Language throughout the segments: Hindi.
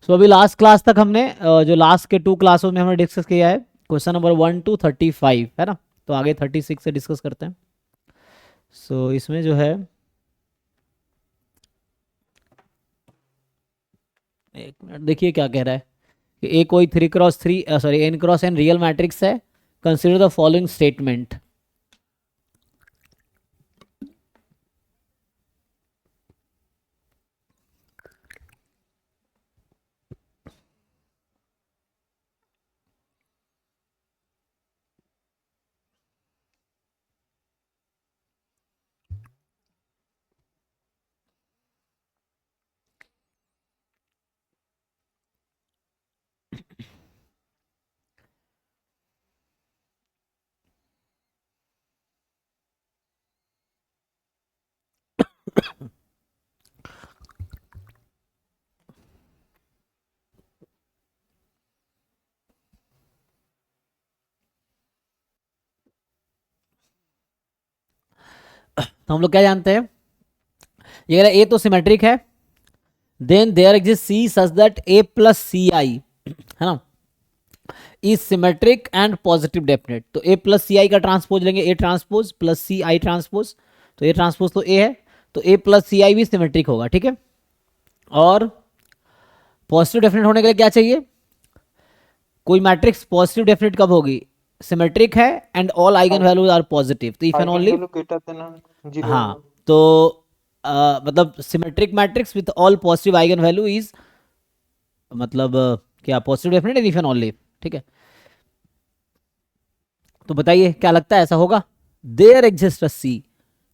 सो अभी लास्ट क्लास तक हमने जो लास्ट के 2 क्लासों में हमने डिस्कस किया है क्वेश्चन नंबर 1 to 35, है ना। तो आगे 36 से डिस्कस करते हैं। सो इसमें जो है, एक मिनट देखिए क्या कह रहा है कि ए कोई 3x3 sorry n×n real matrix है। Consider the following statement. तो हम लोग क्या जानते हैं, ये कह रहा है ए तो सिमेट्रिक है, then there exist C such that A plus C I, है ना, is symmetric and positive definite. तो ए प्लस सी आई का ट्रांसपोज लेंगे, A transpose plus C I transpose. तो ए ट्रांसपोज तो ए है, तो ए प्लस सी आई भी सिमेट्रिक होगा, ठीक है। और पॉजिटिव डेफिनेट होने के लिए क्या चाहिए, कोई मैट्रिक्स पॉजिटिव डेफिनेट कब होगी, सिमेट्रिक है and all eigen values are positive. तो इफ एंड ओनली, हाँ, तो मतलब symmetric matrix with all positive eigen value is, मतलब क्या positive definite and if and only, ठीक है। तो बताइए क्या लगता है ऐसा होगा, देयर एग्जिस्ट अ सी,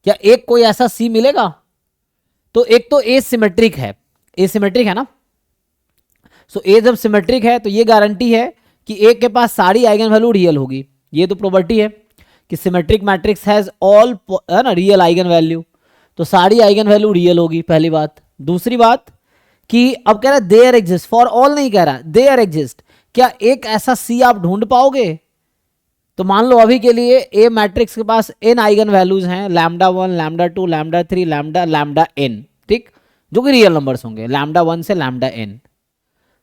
क्या एक कोई ऐसा सी मिलेगा। तो एक तो ए सिमेट्रिक है, ए सिमेट्रिक है ना। सो ए जब सिमेट्रिक है तो ये गारंटी है कि ए के पास सारी आइगन वैल्यू रियल होगी। ये तो प्रॉपर्टी है कि सिमेट्रिक मैट्रिक्स हैज ऑल, है ना, रियल आइगन वैल्यू। तो सारी आइगन वैल्यू रियल होगी, पहली बात। दूसरी बात कि अब कह रहा है देयर एग्जिस्ट, फॉर ऑल नहीं कह रहा, देयर एग्जिस्ट, क्या एक ऐसा सी आप ढूंढ पाओगे। तो मान लो अभी के लिए ए मैट्रिक्स के पास एन आइगन वैल्यूज हैं, lambda 1, lambda 2, lambda 3, lambda lambda n, ठीक, जो कि रियल नंबर्स होंगे, लैम्डा 1 से लैम्डा एन।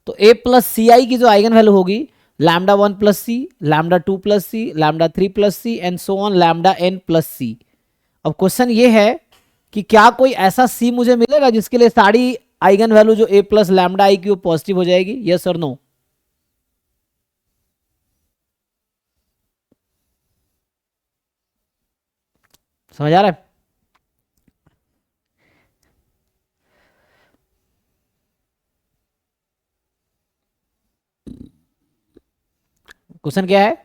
तो ए प्लस सी आई की जो आइगन वैल्यू होगी, lambda 1 plus C, lambda 2 plus C, lambda 3 plus C and so on lambda N plus C. अब क्वेश्चन ये है कि क्या कोई ऐसा सी मुझे मिलेगा जिसके लिए सारी आइगन वैल्यू जो ए प्लस लैम्डा आई की वो पॉजिटिव हो जाएगी, यस और नो। समझ आ रहा है। क्वेश्चन क्या है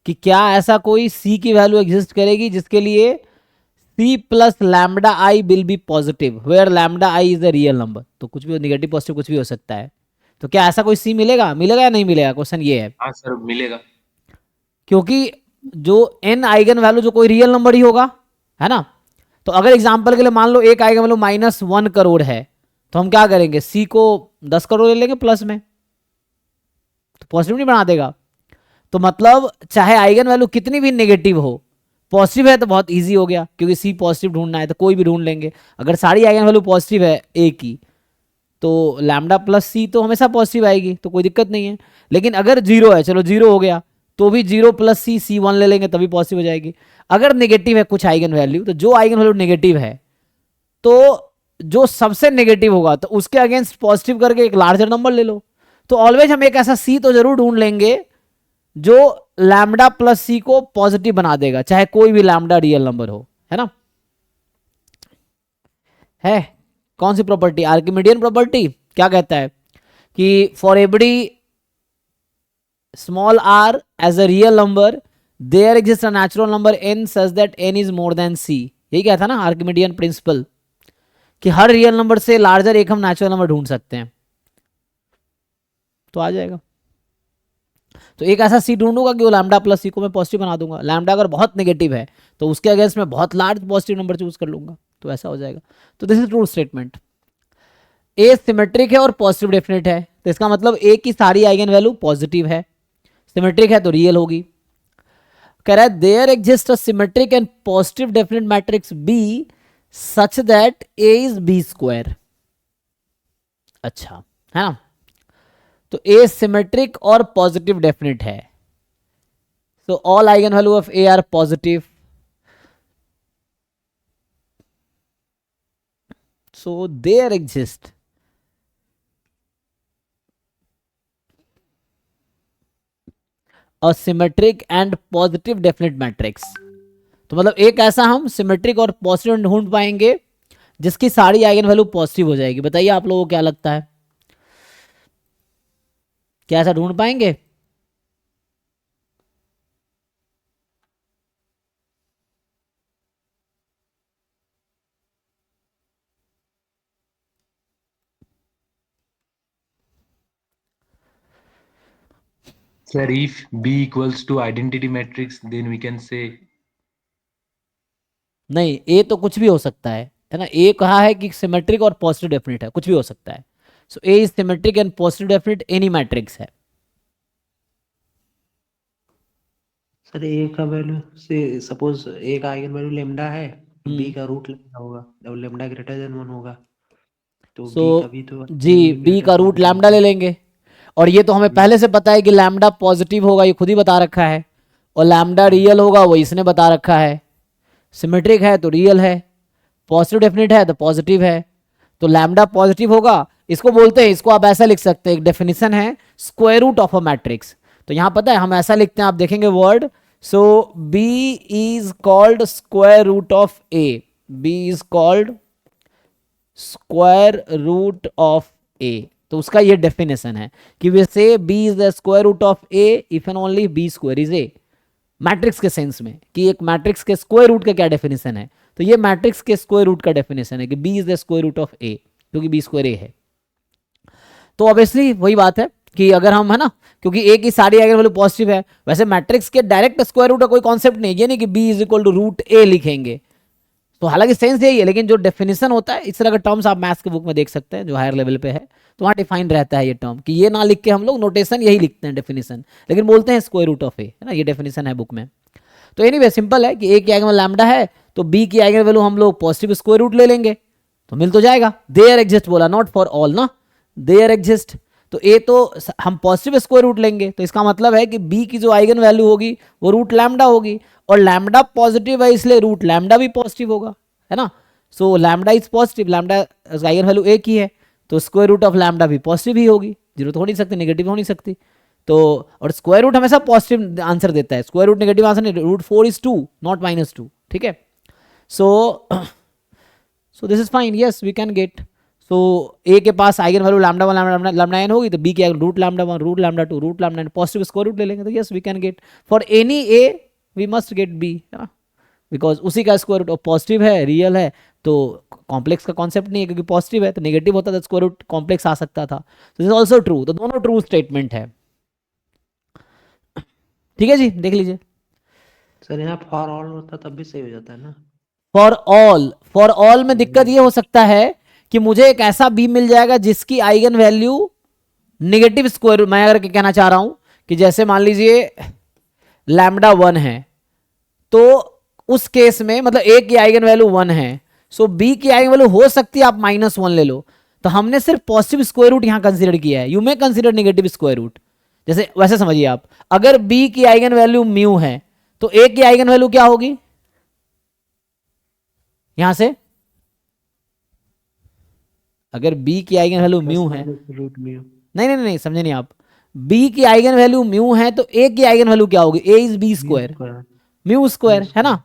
कि क्या ऐसा कोई सी की वैल्यू एग्जिस्ट करेगी जिसके लिए C plus lambda I will be positive where lambda I is a real number. तो कुछ भी नेगेटिव पॉजिटिव कुछ भी हो सकता है। तो क्या ऐसा कोई सी मिलेगा, मिलेगा या नहीं मिलेगा, क्वेश्चन ये है। हाँ सर मिलेगा। क्योंकि जो एन आइगन वैल्यू जो कोई रियल नंबर ही होगा, है ना। तो अगर एग्जांपल के लिए मान लो एक आइगन वैल्यू -1 करोड़ है, तो हम क्या करेंगे, सी को 10 करोड़ ले लेंगे प्लस में, तो पॉजिटिव नहीं बना देगा। तो मतलब चाहे आइगन वैल्यू कितनी भी नेगेटिव हो, पॉजिटिव है तो बहुत इजी हो गया, क्योंकि सी पॉजिटिव ढूंढना है तो कोई भी ढूंढ लेंगे। अगर सारी आइगन वैल्यू पॉजिटिव है ए की, तो लैम्डा प्लस सी तो हमेशा पॉजिटिव आएगी, तो कोई दिक्कत नहीं है। लेकिन अगर जीरो है, चलो जीरो हो गया, तो भी जीरो प्लस सी, C1 ले लेंगे तभी पॉजिटिव हो जाएगी। अगर नेगेटिव है कुछ आइगन वैल्यू, तो जो आइगन वैल्यू नेगेटिव है, तो जो सबसे नेगेटिव होगा तो उसके अगेंस्ट पॉजिटिव करके एक लार्जर नंबर ले लो। तो ऑलवेज हम एक ऐसा सी तो जरूर ढूंढ लेंगे जो लैम्डा प्लस सी को पॉजिटिव बना देगा, चाहे कोई भी लैम्डा रियल नंबर हो, है ना। है कौन सी प्रॉपर्टी, आर्किमिडियन प्रॉपर्टी। क्या कहता है कि for every small R as a real number there exist a natural number N such that N is more than C. यही क्या था ना आर्किमिडियन प्रिंसिपल, कि हर रियल नंबर से लार्जर एक हम नेचुरल नंबर ढूंढ सकते हैं। तो आ जाएगा। तो एक ऐसा सी ढूंढूंगा कि वो लैम्डा प्लस सी को मैं पॉजिटिव बना दूंगा। लैम्डा अगर बहुत नेगेटिव है तो उसके अगेंस्ट मैं बहुत लार्ज पॉजिटिव नंबर चूज कर लूंगा, तो ऐसा हो जाएगा। तो this is true statement. A symmetric है और पॉजिटिव डेफिनेट है, तो इसका मतलब ए की सारी आइगन वैल्यू पॉजिटिव है, सिमेट्रिक है तो रियल होगी। कह रहा है there exist a symmetric and positive definite matrix B such that A is B square. अच्छा, है ना। तो ए सिमेट्रिक और पॉजिटिव डेफिनेट है. So all eigenvalue of A are positive. So there exist a symmetric and positive definite matrix. तो मतलब एक ऐसा हम सिमेट्रिक और पॉजिटिव ढूंढ पाएंगे जिसकी सारी आइगन वैल्यू पॉजिटिव हो जाएगी. बताइए आप लोगों को क्या लगता है, क्या ऐसा ढूंढ पाएंगे? Sir, if B equals to identity matrix, then we can say. नहीं, ए तो कुछ भी हो सकता है ना. ए कहा है कि सिमेट्रिक और पॉजिटिव डेफिनेट है, कुछ भी हो सकता है. So A is symmetric and positive definite any matrix है. सर ए का वैल्यू से सपोज ए का आइगन वैल्यू लेमडा है, बी का रूट लेमडा होगा, जब लेमडा ग्रेटर देन 1 होगा तो सो बी का भी तो जी आइगन वैल्यू बी ग्रेटर का देन रूट 1 लैम्डा होगा. ले लेंगे. और ये तो हमें पहले से पता है कि लैम्डा पॉजिटिव होगा, ये खुद ही बता रखा है. और लैम्डा रियल होगा, वो इसने बता रखा है. सिमेट्रिक है तो रियल है, पॉजिटिव डेफिनेट है तो पॉजिटिव है. तो लैम्डा पॉजिटिव होगा. इसको बोलते हैं, इसको आप ऐसा लिख सकते हैं, एक डेफिनेशन है square root of a matrix. तो यहां पता है हम ऐसा लिखते हैं, आप देखेंगे word. So B is called square root of A. B is called square root of A. तो उसका ये डेफिनेशन है कि we say B is the square root of A if and only B square is A. Matrix के सेंस में कि एक मैट्रिक्स के स्क्वायर रूट का क्या डेफिनेशन है, तो ये मैट्रिक्स के स्क्वायर रूट का डेफिनेशन है कि B is the square root of A, क्योंकि बी स्क्वायर ए है. तो ऑब्वियसली वही बात है कि अगर हम, है ना, क्योंकि ए की सारी आइगन वैल्यू पॉजिटिव है. वैसे मैट्रिक्स के डायरेक्ट स्क्वायर रूट का कोई कॉन्सेप्ट नहीं, ये नहीं कि B is equal to root A लिखेंगे. तो हालांकि सेंस यही है, लेकिन जो डेफिनेशन होता है, इस तरह का टर्म्स आप मैथ्स के बुक में देख सकते हैं जो हायर लेवल पे है, तो वहाँ डिफाइन रहता है ये टर्म कि ये ना लिख के हम लोग नोटेशन यही लिखते हैं डेफिनेशन, लेकिन बोलते हैं स्क्वायर रूट ऑफ ए, है ना, ये डेफिनेशन है बुक में. तो एनीवे सिंपल है कि ए की आइगन वैल्यू लैम्डा है तो बी की आइगन वैल्यू हम लोग पॉजिटिव स्क्वायर रूट ले लेंगे तो मिल तो जाएगा. देयर एग्जिस्ट बोला, नॉट फॉर ऑल ना, देयर एग्जिस्ट. तो ए तो हम पॉजिटिव स्क्वायर रूट लेंगे, तो इसका मतलब है कि बी की जो आइगन वैल्यू होगी वो रूट लैम्डा होगी. और लैम्डा पॉजिटिव है इसलिए रूट लैम्डा भी पॉजिटिव होगा, है ना. So lambda is positive, lambda eigen value A की है तो स्क्वायर रूट ऑफ लैम्डा भी पॉजिटिव ही होगी. जीरो तो हो नहीं सकती, नेगेटिव हो नहीं सकती. तो और स्क्वायर रूट हमेशा पॉजिटिव आंसर देता है, स्क्वायर रूट नेगेटिव आंसर नहीं. Root 4 is 2 not -2. ठीक है. So this is fine, yes we can get. So A के पास eigen value lambda 1 lambda n होगी, तो बी की root lambda 1 root lambda 2 root lambda n positive square root ले लेंगे, तो yes we can get for any A we must get B, है ना, बिकॉज उसी का स्क्वायर रूट पॉजिटिव है, रियल है. तो कॉम्प्लेक्स का कॉन्सेप्ट नहीं है, क्योंकि पॉजिटिव है तो नेगेटिव होता था स्क्वायर रूट कॉम्प्लेक्स आ सकता था. तो दिस इज ऑल्सो ट्रू. तो दोनों ट्रू स्टेटमेंट है. ठीक है जी, देख लीजिए. सर यहाँ फॉर ऑल होता तब भी सही हो जाता है ना. फॉर ऑल में दिक्कत ये हो सकता है कि मुझे एक ऐसा बी मिल जाएगा जिसकी आइगन वैल्यू नेगेटिव स्क्वायर, मैं अगर कहना चाह रहा हूं कि जैसे मान लीजिए लैम्डा 1 है, तो उस केस में मतलब ए की आइगन वैल्यू 1 है, सो बी की आइगन वैल्यू हो सकती है आप -1 ले लो. तो हमने सिर्फ पॉजिटिव स्क्वायर रूट यहां कंसीडर किया है. You may consider negative square root. जैसे वैसे समझिए आप, अगर बी की आइगन वैल्यू म्यू है तो ए की आइगन वैल्यू क्या होगी यहां से. अगर बी की आइगन वैल्यू म्यू है, रूट म्यू. नहीं समझे नहीं आप. बी की आइगन वैल्यू म्यू है तो ए की आइगन वैल्यू क्या होगी, A is B square mu square, है ना.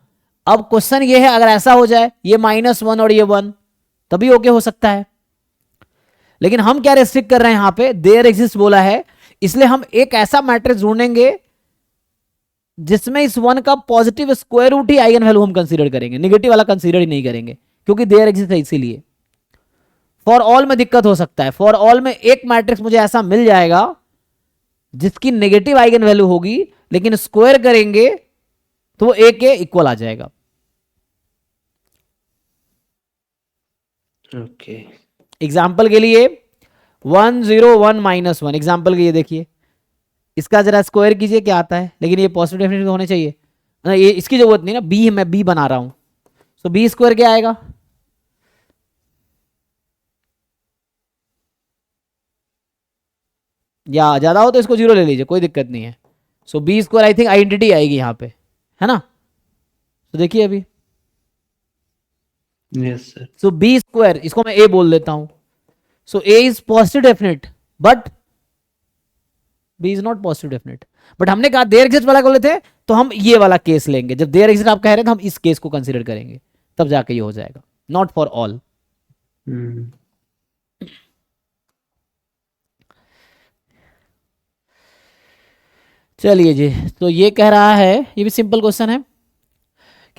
अब क्वेश्चन ये है, अगर ऐसा हो जाए ये -1 और ये 1, तभी ओके हो सकता है. लेकिन हम क्या रेस्ट्रिक्ट कर रहे हैं यहां पे, देयर एग्जिस्ट बोला है, इसलिए हम एक ऐसा मैट्रिक्स ढूंढेंगे जिसमें इस 1 का पॉजिटिव स्क्वायर रूट ही आइगन वैल्यू हम कंसीडर करेंगे, नेगेटिव वाला कंसीडर ही नहीं करेंगे, क्योंकि देयर एग्जिस्ट है इसीलिए. फॉर ऑल में दिक्कत हो सकता है. फॉर ऑल में एक मैट्रिक्स मुझे ऐसा मिल जाएगा जिसकी नेगेटिव आइगन वैल्यू होगी, लेकिन स्क्वायर करेंगे तो वो ए के इक्वल आ जाएगा. ओके. एग्जाम्पल के लिए 1 0 1 -1 एग्जाम्पल के लिए देखिए, इसका जरा स्क्वायर कीजिए क्या आता है, लेकिन ये पॉजिटिव डेफिनेट होने चाहिए ना, ये इसकी जरूरत नहीं ना, बी मैं बी बना रहा हूं. सो बी स्क्वायर क्या आएगा, या ज़्यादा हो तो इसको 0 ले लीजिए, कोई दिक्कत नहीं है। So B square I think identity आएगी यहाँ पे, है ना। तो देखिए अभी, yes sir. So B square, इसको मैं ए बोल देता हूं। So A is positive definite but B is not positive definite. But हमने कहा देयर एग्जिस्ट वाला बोले थे, तो हम ये वाला केस लेंगे। जब देयर एग्जिस्ट आप कह रहे हैं तो हम इस केस को कंसीडर करेंगे, तब जाके ये हो जाएगा, नॉट फॉर ऑल। चलिए जी, तो ये कह रहा है, ये भी सिंपल क्वेश्चन है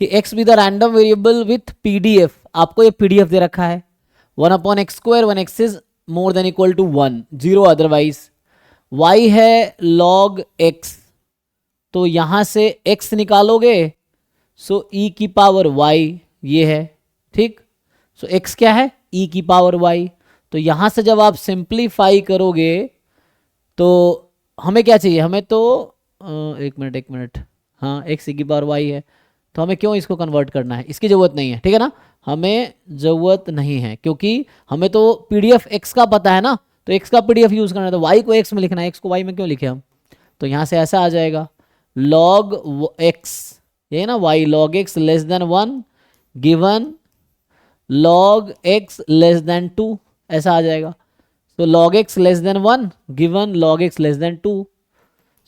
कि x with random variable with PDF, आपको ये पीडीएफ दे रखा है 1/x², 1x is more than equal to 1, 0 otherwise, y है log x, तो यहां से x निकालोगे सो e की पावर y ये है, ठीक। सो x क्या है, e की पावर y। तो यहां से जब आप सिंप्लीफाई करोगे तो हमें क्या चाहिए, हमें तो एक मिनट, हाँ x e की पावर y है, तो हमें क्यों इसको कन्वर्ट करना है, इसकी ज़रूरत नहीं है, ठीक है ना, हमें ज़रूरत नहीं है, क्योंकि हमें तो पीडीएफ x का पता है ना, तो x का पीडीएफ यूज़ करना है, तो y को x में लिखना है, x को y में क्यों लिखे हम। तो यहाँ से ऐसा आ जाएगा log x, ये ना y log x less than 1 given log x less than 2, ऐसा आ जाएगा। तो log x less than 1 given log x less than 2।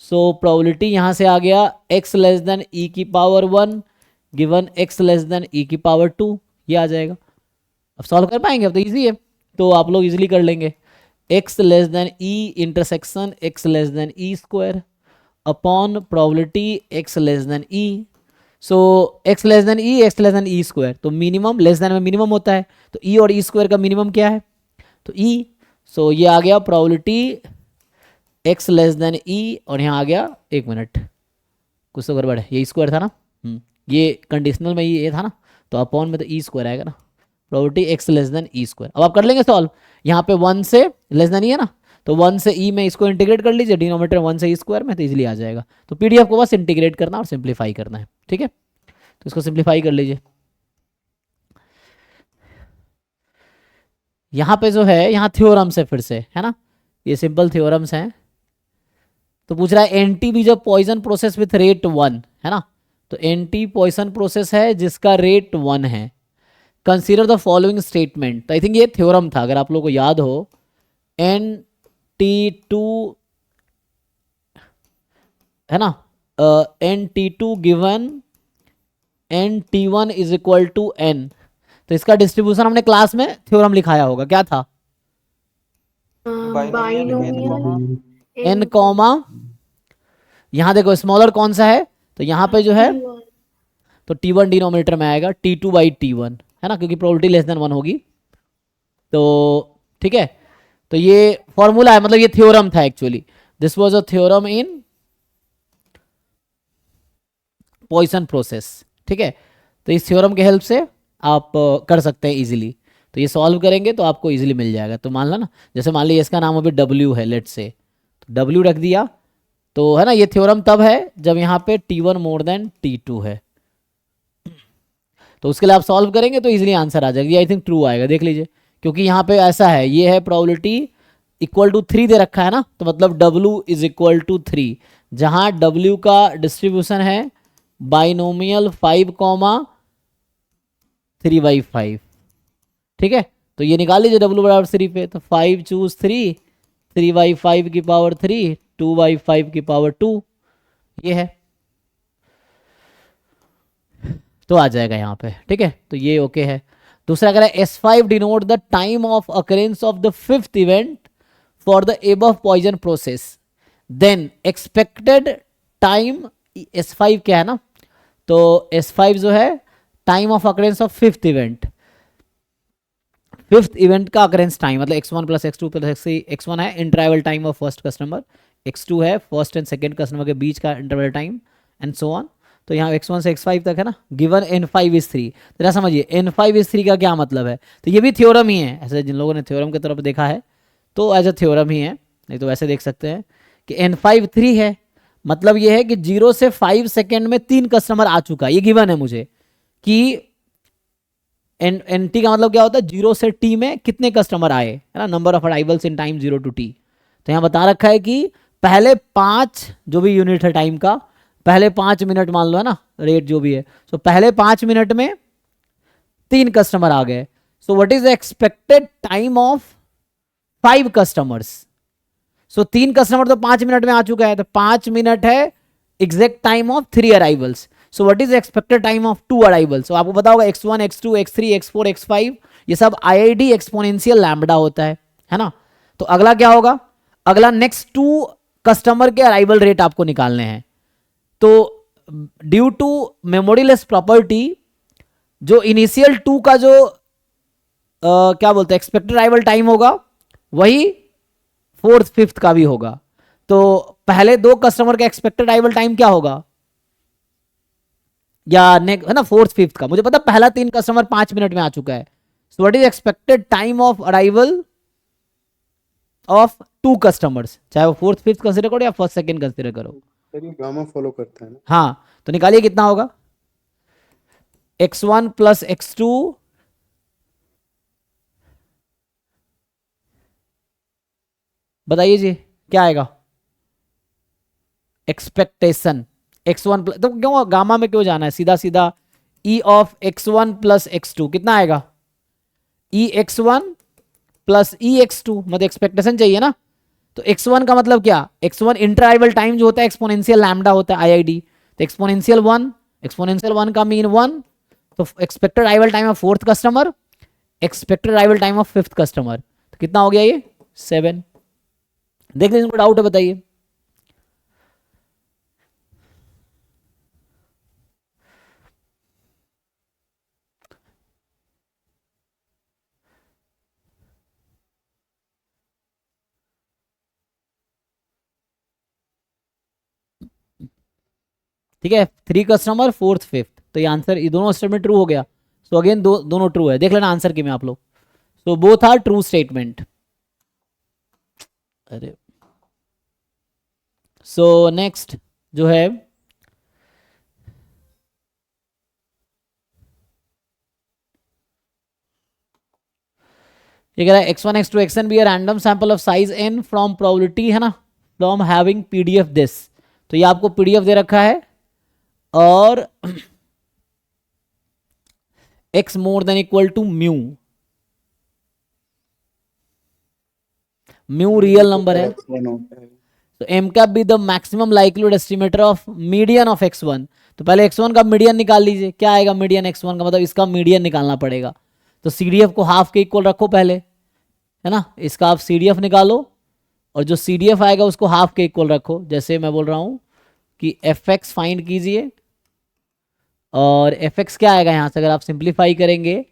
So probability यहाँ से आ गया x लेस देन e की power 1 given x less than e की पावर 2, ये आ जाएगा। अब सॉल्व कर पाएंगे, अब तो इजी है, तो आप लोग इजीली कर लेंगे। x less than e intersection x less than e square upon probability x less than e। सो x less than e, x less than e square, तो मिनिमम लेस देन में मिनिमम होता है, तो e और e स्क्वायर का मिनिमम क्या है, तो e। सो ये आ गया probability x less than e, और यहाँ आ गया, एक मिनट कुछ तो गड़बड़ है, ये स्क्वायर था ना, ये कंडीशनल में ये था ना, तो अपॉन में तो ई स्क्वायर आएगा ना, probability x less than E square. अब आप कर लेंगे सॉल्व, यहाँ पे 1 से लेस देन ई है ना, तो 1 से ई में इसको इंटीग्रेट कर लीजिए, डिनोमिनेटर 1 से ई स्क्वायर में, तो इजीली आ जाएगा। तो पीडीएफ को बस इंटीग्रेट करना और सिंप्लीफाई करना है, ठीक है, तो इसको सिंप्लीफाई कर लीजिए। यहाँ पे जो है, यहाँ थ्योरम्स है फिर से, है ना, ये सिंपल थ्योरम्स हैं। तो पूछ रहा है एंटी भी जब पॉइजन प्रोसेस विथ रेट 1, है ना, तो एंटी पॉइजन प्रोसेस है जिसका रेट 1 है, कंसीडर द फॉलोइंग स्टेटमेंट। तो आई थिंक ये थ्योरम था, अगर आप लोगों को याद हो, NT2 है ना, NT2 given NT1 is equal to n। तो इसका डिस्ट्रीब्यूशन हमने क्लास में थ्योरम लिखाया होगा, क्या था, बाइनोमियल n कॉमा, यहाँ देखो स्मॉलर कौन सा है, तो यहाँ पे जो है तो T1 डिनोमिनेटर में आएगा, T2 बाई T1, है ना, क्योंकि प्रोबेबिलिटी लेस देन 1 होगी, तो ठीक है। तो ये फॉर्मूला है, मतलब ये थ्योरम था actually, this was a theorem in Poisson process, ठीक है। तो इस थ्योरम के हेल्प से आप कर सकते हैं इजीली, तो ये सॉल्व करेंगे तो आपको इजीली मिल जाएगा। तो मान लो ना, जैसे मान लीजिए इसका नाम अभी W है, लेट से, तो W रख दिया, तो है ना, ये थ्योरम तब है जब यहाँ पे T1 मोर देन T2 है, तो उसके लिए आप सॉल्व करेंगे तो इजीली आंसर आ जाएगा। ये आई थिंक ट्रू आएगा, देख लीजिए, क्योंकि यहाँ पे ऐसा है, ये है प्रोबेबिलिटी इक्वल टू 3 दे रखा है ना, तो मतलब W इज इक्वल टू 3, जहाँ W का डिस्ट्रीब्यूशन है बाइनोमियल 5,3/5, ठीक है। तो ये निकाल लीजिए W बराबर 3 पे, तो 5 चूज 3, 3/5 की पावर 3, 2/5 की पावर 2, ये है, तो आ जाएगा यहाँ पे, ठीक है। तो ये ओके है। दूसरा कह रहा है S5 denote the time of occurrence of the 5th event for the above Poisson process, then expected time, S5 क्या है ना, तो S5 जो है time of occurrence of 5th event, 5th event का अकरेंस टाइम, मतलब x1 plus x2 plus x3, x1 है interval time of first customer, x2 है फर्स्ट एंड सेकेंड कस्टमर के बीच का interval time, and so on. तो यहाँ x1 से x5 तक है ना, गिवन n5 इज 3, तो समझिए n5 इज 3 का क्या मतलब है, तो ये भी थ्योरम ही है, ऐसे जिन लोगों ने थ्योरम की तरफ देखा है तो एज अ थ्योरम ही है, नहीं तो वैसे देख सकते हैं कि n5 3 है, मतलब ये है कि 0 से 5 सेकेंड में 3 कस्टमर आ चुका है, ये गिवन है मुझे कि NT का मतलब क्या होता है, 0 से T में कितने कस्टमर आए, है ना, number of arrivals in time 0 to T, तो यहाँ बता रखा है कि पहले 5 जो भी यूनिट है टाइम का, पहले 5 मिनट मान लो, है ना, रेट जो भी है, सो पहले 5 मिनट में 3 कस्टमर आ गए। सो what is the expected time of 5 customers? So 3 customer तो 5 मिनट में आ चुका है, तो 5 मिनट है exact time of 3 arrivals. So what is expected time of 2 arrivals? So आपको पता होगा x1 x2 x3 x4 x5 ये सब IID एक्सपोनेंशियल लैम्बडा होता है ना। तो अगला क्या होगा? अगला नेक्स्ट 2 कस्टमर के अराइवल रेट आपको निकालने हैं। तो ड्यू टू मेमोरीलेस प्रॉपर्टी जो इनिशियल 2 का जो क्या बोलते हैं एक्सपेक्टेड अराइवल टाइम होगा वही 4th 5th का भी होगा। तो पहले 2 कस्टमर का एक्सपेक्टेड अराइवल टाइम क्या होगा, या नेक्स्ट है ना 4th 5th का, मुझे पता पहला 3 कस्टमर 5 मिनट में आ चुका है। सो what is expected time of arrival of 2 customers, चाहे वो 4th 5th कंसिडर करो या 1st 2nd कंसिडर करो। गामा फॉलो करता है ना। हाँ, तो निकालिए कितना होगा, x1 प्लस x2 बताइए जी क्या आएगा एक्सपेक्टेशन x1 प्लस, तो क्यों गामा में क्यों जाना है, सीधा सीधा e of x1 plus x2 कितना आएगा, e x1 plus e x2, मतलब एक्सपेक्टेशन चाहिए ना। तो x1 का मतलब क्या, x1 इंटरआइवल टाइम जो होता है एक्सपोनेंशियल लैम्बडा होता है IID, तो एक्सपोनेंशियल 1 का मीन 1, तो expected arrival time of 4th customer, expected arrival time of 5th customer, तो कितना हो गया ये 7। देख लीजिए, इनको डाउट है बताइए। ठीक है, 3 कस्टमर 4th 5th, तो ये आंसर, ये दोनों स्टेटमेंट ट्रू हो गया। सो अगेन दोनों ट्रू है, देख लेना आंसर के में आप लोग। So both are true statement. अरे सो नेक्स्ट जो है ये कह रहा है x1 x2 xn be random sample of size n from probability, है ना, फ्रॉम हैविंग PDF दिस। तो ये आपको PDF दे रखा है और x more than equal to mu, mu real number है। तो m cap be the maximum likelihood estimator of median of x1। तो पहले x1 का मीडियन निकाल लीजिए, क्या आएगा मीडियन x1 का, मतलब इसका मीडियन निकालना पड़ेगा। तो CDF को हाफ के इक्वल रखो पहले, है ना, इसका आप CDF निकालो और जो CDF आएगा उसको हाफ के इक्वल रखो। जैसे मैं बोल रहा हूं कि fx फाइंड कीजिए और fx क्या आएगा यहां से, अगर आप सिंप्लीफाई करेंगे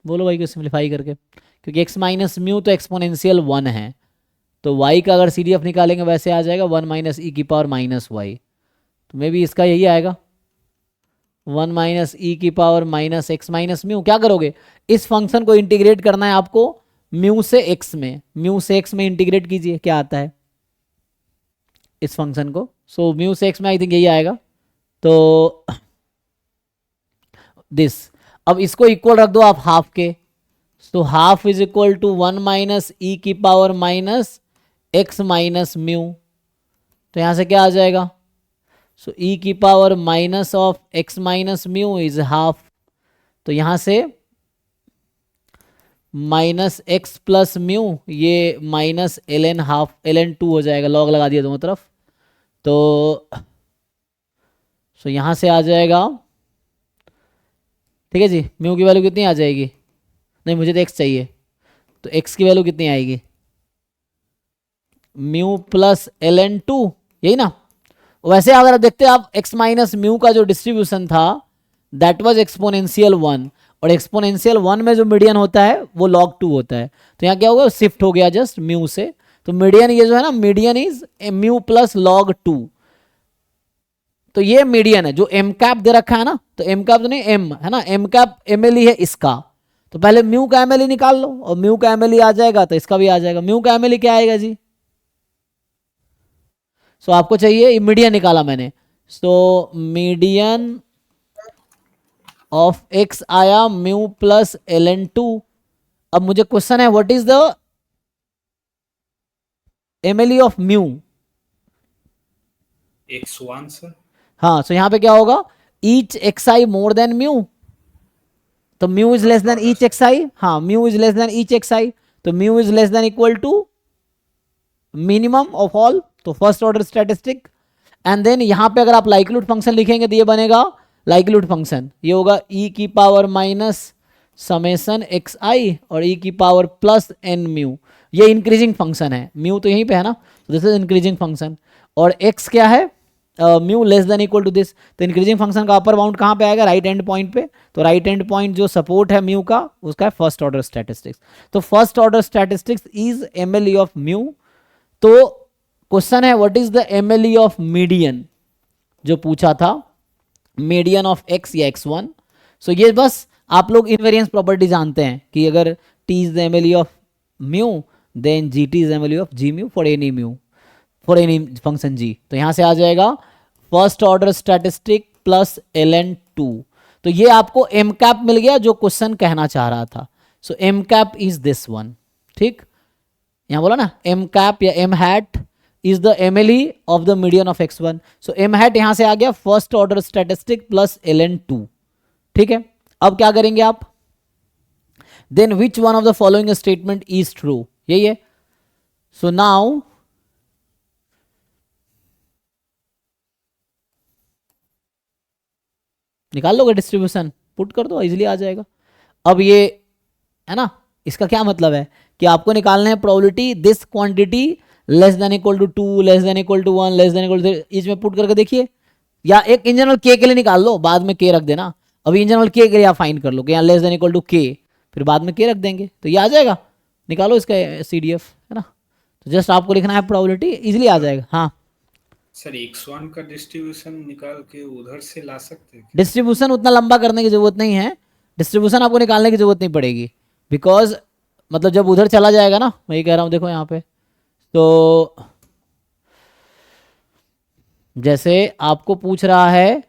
बोलो भाई को सिंप्लीफाई करके, क्योंकि x माइनस म्यू तो एक्सपोनेंशियल 1 है, तो y का अगर CDF निकालेंगे वैसे आ जाएगा 1 माइनस ई की पावर माइनस वाई, तो मे भी इसका यही आएगा 1 माइनस ई की power minus X minus mu. क्या करोगे, इस फंक्शन को इंटीग्रेट करना है आपको म्यू से एक्स में, म्यू से एक्स में इंटीग्रेट कीजिए, क्या आता है इस फंक्शन को। सो म्यू से एक्स में आई थिंक यही आएगा, तो दिस। अब इसको इक्वल रख दो आप हाफ के, तो half is equal to 1 minus E की power minus X minus mu, तो यहां से क्या आ जाएगा, सो ई की power minus of X minus mu is half, तो यहां से माइनस एक्स प्लस म्यू, ये माइनस ln हाफ ln 2 हो जाएगा, लॉग लगा दिया दोनों तरफ, तो सो यहां से आ जाएगा, ठीक है जी, म्यू की वैल्यू कितनी आ जाएगी, नहीं मुझे तो एक्स चाहिए, तो एक्स की वैल्यू कितनी आएगी, म्यू प्लस ln 2, यही ना। वैसे अगर आप देखते हैं आप x माइनस म्यू का जो डिस्ट्रीब्यूशन था दैट वाज एक्सपोनेंशियल 1, और एक्सपोनेंशियल 1 में जो मीडियन होता है वो log 2 होता है, तो यहाँ क्या होगा शिफ्ट हो गया जस्ट म्यू से, तो मीडियन ये जो है ना median is mu plus log 2, तो ये मीडियन है जो m कैप दे रखा है ना, तो m कैप तो नहीं m है ना, m कैप mle है इसका, तो पहले म्यू का mle निकाल लो और म्यू का mle आ जाएगा तो इसका भी आ जाएगा। म्यू का mle क्या आएगा जी, सो आपको चाहिए मीडियन निकाला मैंने, सो मीडियन ऑफ एक्स आया म्यू प्लस ln2। अब मुझे क्वेश्चन है what is the MLE of mu. x1 sir. हाँ, सो यहां पे क्या होगा, each X I more than mu, तो mu is less than each X I. हाँ, mu is less than each X I, तो mu is less than equal to minimum of all, तो first order statistic. And then यहां पे अगर आप लाइक्लीहुड फंक्शन लिखेंगे तो ये बनेगा लाइक्लीहुड फंक्शन, ये होगा e की power minus summation x i और e की पावर प्लस एन म्यू। ये इंक्रीजिंग फंक्शन है, म्यू तो यहीं पे है ना, तो दिस इज इंक्रीजिंग फंक्शन। और x क्या है, mu less than equal to this, तो इंक्रीजिंग फंक्शन का अपर बाउंड कहाँ पे आएगा, राइट एंड पॉइंट पे। तो राइट एंड पॉइंट जो सपोर्ट है म्यू का, उसका है फर्स्ट ऑर्डर स्टैटिस्टिक्स। तो first order statistics is MLE of mu. तो क्वेश्चन है what is the MLE of median, जो पूछा था, मीडियन ऑफ एक्स या x1। सो ये बस आप लोग इनवेरियंस प्रॉपर्टी जानते हैं कि अगर t is the MLE of mu then gt is MLE of g mu for any mu, for any function g। तो यहां से आ जाएगा first order statistic plus ln2। तो ये आपको एम कैप मिल गया जो क्वेश्चन कहना चाह रहा था। So M cap is this one, ठीक, यहां बोला ना एम कैप या M hat is the MLE of the median of x1। So M hat यहां से आ गया first order statistic plus ln2, ठीक है। अब क्या करेंगे आप, then which one of the following statement is true, यही है। सो नाउ निकाल लोगे डिस्ट्रीब्यूशन, पुट कर दो, इजीली आ जाएगा। अब ये है ना, इसका क्या मतलब है कि आपको निकालना है probability this quantity less than equal to 2, less than equal to 1, less than equal to, इसमें पुट करके देखिए, या एक इन जनरल के लिए निकाल लो, बाद में के रख देना। अभी इन जनरल के लिए आप फाइंड कर लो कि यहाँ लेस देन इक्वल टू के, फिर बाद में के रख देंगे तो ये आ जाएगा। निकालो इसका CDF, है ना, तो जस्ट आपको लिखना है प्रोबेबिलिटी, इजीली आ जाएगा। हाँ सर x1 का डिस्ट्रीब्यूशन निकाल के उधर से ला सकते हैं? डिस्ट्रीब्यूशन उतना लंबा करने की जरूरत नहीं है, डिस्ट्रीब्यूशन आपको निकालने की जरूरत नहीं पड़ेगी, बिकॉज मतलब जब उधर चला जाएगा ना, मैं ये कह रहा हूँ, देखो यहाँ पे, तो जैसे आपको पूछ रहा है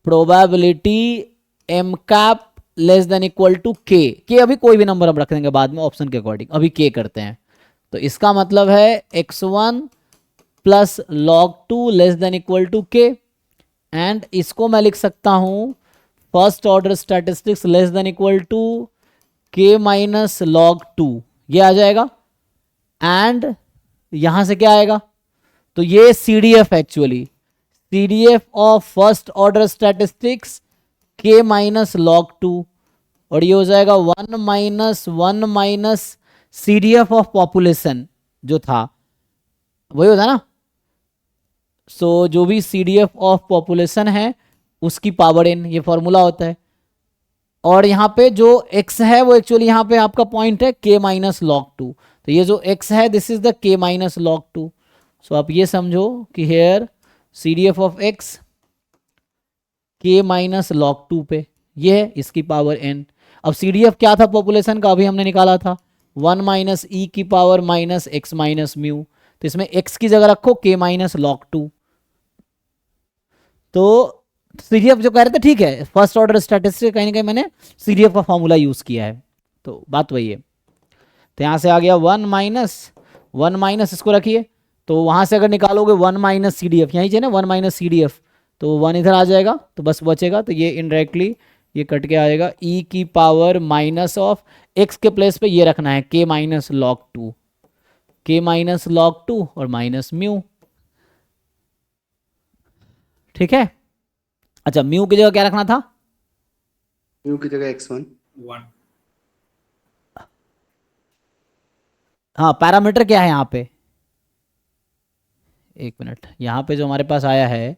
probability M cap less than equal to k, अभी कोई भी नंबर हम रख देंगे बाद में ऑप्शन के अकॉर्डिंग, अभी के करते हैं। तो इसका मतलब है x1 plus log 2 less than equal to k, and इसको मैं लिख सकता हूं first order statistics less than equal to k minus log 2, ये आ जाएगा। एंड यहां से क्या आएगा, तो ये CDF actually, CDF of first order statistics के माइनस लॉग 2, और ये हो जाएगा 1 माइनस CDF ऑफ पॉपुलेशन जो था वही होता है ना। सो जो भी CDF ऑफ पॉपुलेशन है उसकी पावर n, ये फॉर्मूला होता है। और यहाँ पे जो x है वो एक्चुअली यहाँ पे आपका पॉइंट है k माइनस लॉग 2, तो ये जो x है this is the k minus log 2। So आप ये समझो कि here CDF of x k minus log 2 पे, ये है इसकी पावर n। अब CDF क्या था पॉपुलेशन का, अभी हमने निकाला था 1 माइनस e की power minus x minus mu, तो इसमें x की जगह रखो k माइनस लॉग 2। तो CDF जो कह रहे थे ठीक है, फर्स्ट ऑर्डर स्टैटिस्टिक्स कहीं ना कहीं मैंने CDF का फॉर्मूला यूज किया है, तो बात वही है। तो यहाँ से आ गया 1 माइनस इसको रखिए, तो वहां से अगर निकालोगे 1 माइनस CDF, यहीं से ना 1 माइनस CDF, तो 1 इधर आ जाएगा, तो बस बचेगा, तो ये इनडायरेक्टली ये कट के आएगा e की पावर माइनस ऑफ x के प्लेस पे ये रखना है k minus log 2, k minus log 2 और माइनस म्यू, ठीक है। अच्छा, म्यू की जगह क्या रखना था, म्यू की जगह x1। 1 हाँ पैरामीटर क्या है यहाँ पे, एक मिनट, यहाँ पे जो हमारे पास आया है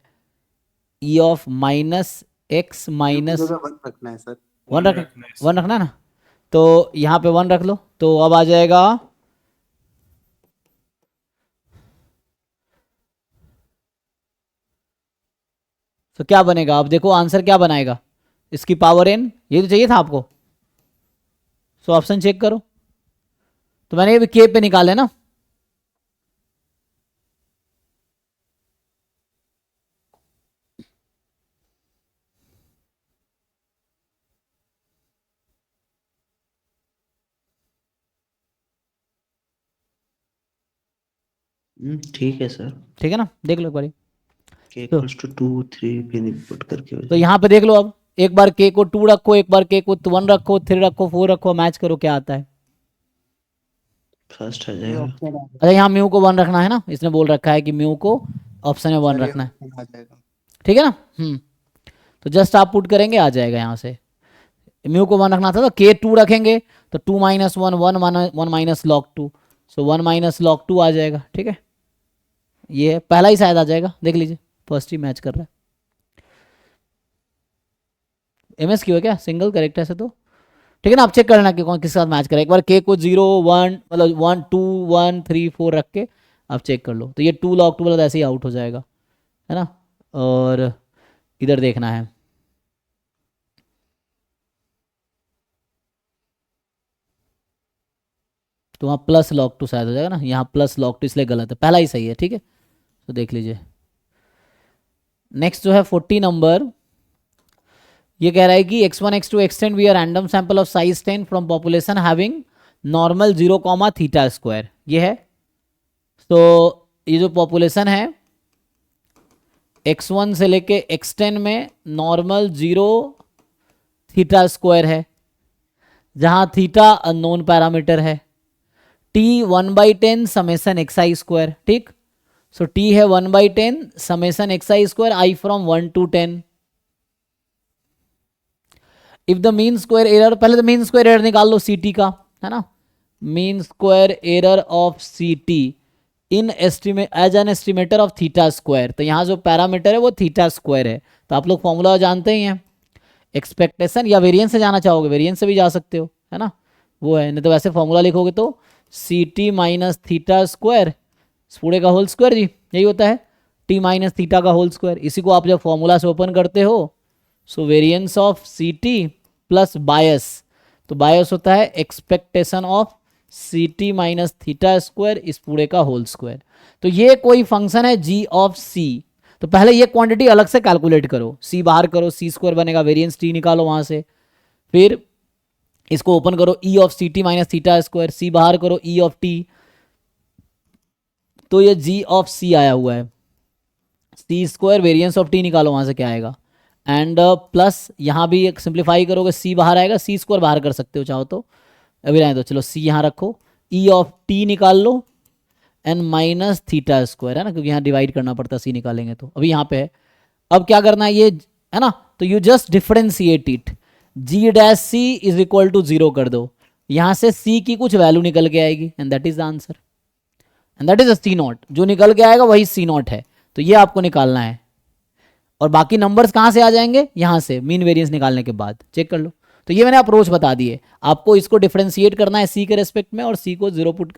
e of minus X minus जगह 1 रखना है सर। 1 रखना है। 1 रखना है ना, तो यहाँ पे 1 रख लो, तो अब आ जाएगा तो क्या बनेगा, अब देखो आंसर क्या बनाएगा, इसकी पावर n, ये तो चाहिए था आपको। सो ऑप्शन चेक करो, तो मैंने ये के पे निकाले ना, ठीक है सर। ठीक है ना, देख लो एक बारी। k तो इक्वल्स टू 2 3 फिर इनपुट करके हो तो जाए। यहाँ पे देख लो, अब एक बार k को 2 रखो, एक बार k को 1 रखो, 3 रखो, 4 रखो, मैच करो क्या आता है। फर्स्ट आ ये जाएगा। ऑप्शन आ अच्छा यहाँ म्यू को 1 रखना है ना, इसने बोल रखा है कि म्यू को ऑप्शन में 1 सर, ये रखना है। ऑप्शन आ जाएगा। ठीक है ना। तो जस्ट आप पुट करेंगे आ जाएगा यहाँ से। म्यू को 1 रखना था तो k 2 रखेंगे तो 2 माइनस 1 1 1 माइनस लॉग 2, सो 1 माइनस लॉग 2 आ जाएगा। ठीक है, ये है, पहला ही शायद आ जाएगा, देख लीजिए फर्स्ट ही मैच कर रहा है। एमएस क्यू है क्या, सिंगल करेक्ट है ऐसे तो। ठीक है ना, आप चेक करना कि कौन किस साथ मैच करें। एक बार के को 0 1 मतलब 1 2 1 3 4 रख के आप चेक कर लो, तो ये 2 log 2 वाला ऐसे ही आउट हो जाएगा, है ना। और इधर देखना है, तो वहाँ प्लस log 2 शायद हो जाएगा ना, यहाँ प्लस log 2 इसलिए गलत है, पहला ही सही है। ठीक है, तो देख लीजिए। नेक्स्ट जो है 40 नंबर, ये कह रहा है कि x1 x2 x10 be a random sample of size 10 from population having normal 0 comma theta square. ये है, तो ये जो पॉपुलेशन है x1 से लेके x10 में नॉर्मल 0 थीटा स्क्वायर है, जहां थीटा अननोन पैरामीटर है। t 1/10 summation xi square. ठीक, सो t है 1/10 summation xi square i from 1 to 10। If the mean square error, पहले तो मीन स्क्वायर एरर निकाल लो ct का, है ना। Mean square error of ct in estimate as an estimator of theta square, तो यहाँ जो पैरामीटर है वो थीटा स्क्वायर है। तो आप लोग फॉर्मूला जानते ही हैं, एक्सपेक्टेशन या वेरिएंस से जाना चाहोगे वेरिएंस से भी जा सकते हो, है ना, वो है। नहीं तो वैसे फॉर्मूला लिखोगे तो ct माइनस थीटा स्क्वायर पूरे का होल स्क्वायर, जी यही होता है, t माइनस थीटा का होल स्क्वायर। इसी को आप जब फॉर्मूला से ओपन करते हो, सो वेरिएंस ऑफ ct प्लस बायस, तो बायस होता है expectation of ct minus theta square इस पूरे का होल स्क्वायर। तो ये कोई फंक्शन है g ऑफ c, तो पहले ये क्वांटिटी अलग से कैलकुलेट करो, c बाहर करो, c स्क्वायर बनेगा, वेरिएंस t निकालो वहां से, फिर इसको ओपन करो e of ct minus theta square, c बाहर करो e ऑफ t, तो ये g ऑफ c आया हुआ है, c square variance of t निकालो वहां से क्या आएगा, एंड प्लस यहाँ भी एक सिंप्लीफाई करोगे c बाहर आएगा, c स्क्वायर बाहर कर सकते हो चाहो तो, अभी रहने दो, चलो c यहाँ रखो, e ऑफ t निकाल लो एंड माइनस थीटा स्क्वायर, है ना, क्योंकि यहाँ डिवाइड करना पड़ता c निकालेंगे तो, अभी यहाँ पे है। अब क्या करना है ये, है ना, तो you just differentiate it, g dash c is equal to 0 कर दो, यहाँ से c की कुछ वैल्यू निकल के आएगी and that is the answer, and that is C nought, जो निकल के आएगा वही सी नॉट है, तो ये आपको निकालना है। और बाकी नंबर्स कहाँ से आ जाएंगे, यहाँ से मीन वेरिएंस निकालने के बाद, चेक कर लो। तो ये मैंने अप्रोच बता दी है, आपको इसको डिफरेंशिएट करना है सी के रेस्पेक्ट में, और सी को 0 पुट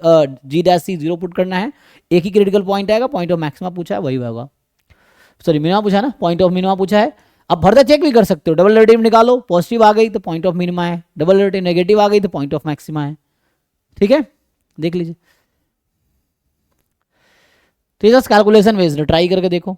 जी डैश सी 0 पुट करना है। एक ही क्रिटिकल पॉइंट आएगा, पॉइंट ऑफ मैक्सिमा पूछा है वही होगा, सॉरी मिनिमा पूछा ना, पॉइंट ऑफ मिनिमा पूछा है। अब फर्दर चेक भी कर सकते हो, डबल डेरिवेटिव निकालो, पॉजिटिव आ गई तो पॉइंट ऑफ मिनिमा है, डबल डेरिवेटिव नेगेटिव आ गई तो पॉइंट ऑफ मैक्सिमा है। ठीक है, देख लीजिए, तो ये जस्ट कैलकुलेशन बेस्ड, ट्राई करके देखो।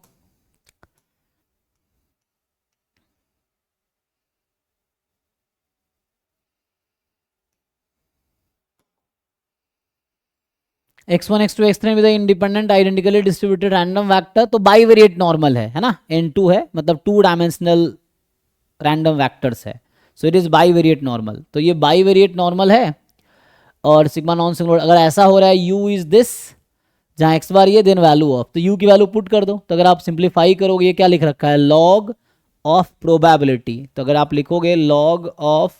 x1 x2 x3 with independent identically distributed random vector, तो बाईवेरिएट नॉर्मल है ना, n2 है, मतलब 2 डायमेंशनल रैंडम वेक्टर्स है, so it is bivariate normal. तो ये बाईवेरिएट नॉर्मल है, और सिग्मा नॉन सिंगुलर अगर ऐसा हो रहा है u इज दिस, जहाँ x बार ये देन वैल्यू ऑफ, तो u की वैल्यू पुट कर दो, तो अगर आप सिंप्लीफाई करोगे, ये क्या लिख रखा है, लॉग ऑफ प्रोबेबिलिटी, तो अगर आप लिखोगे लॉग ऑफ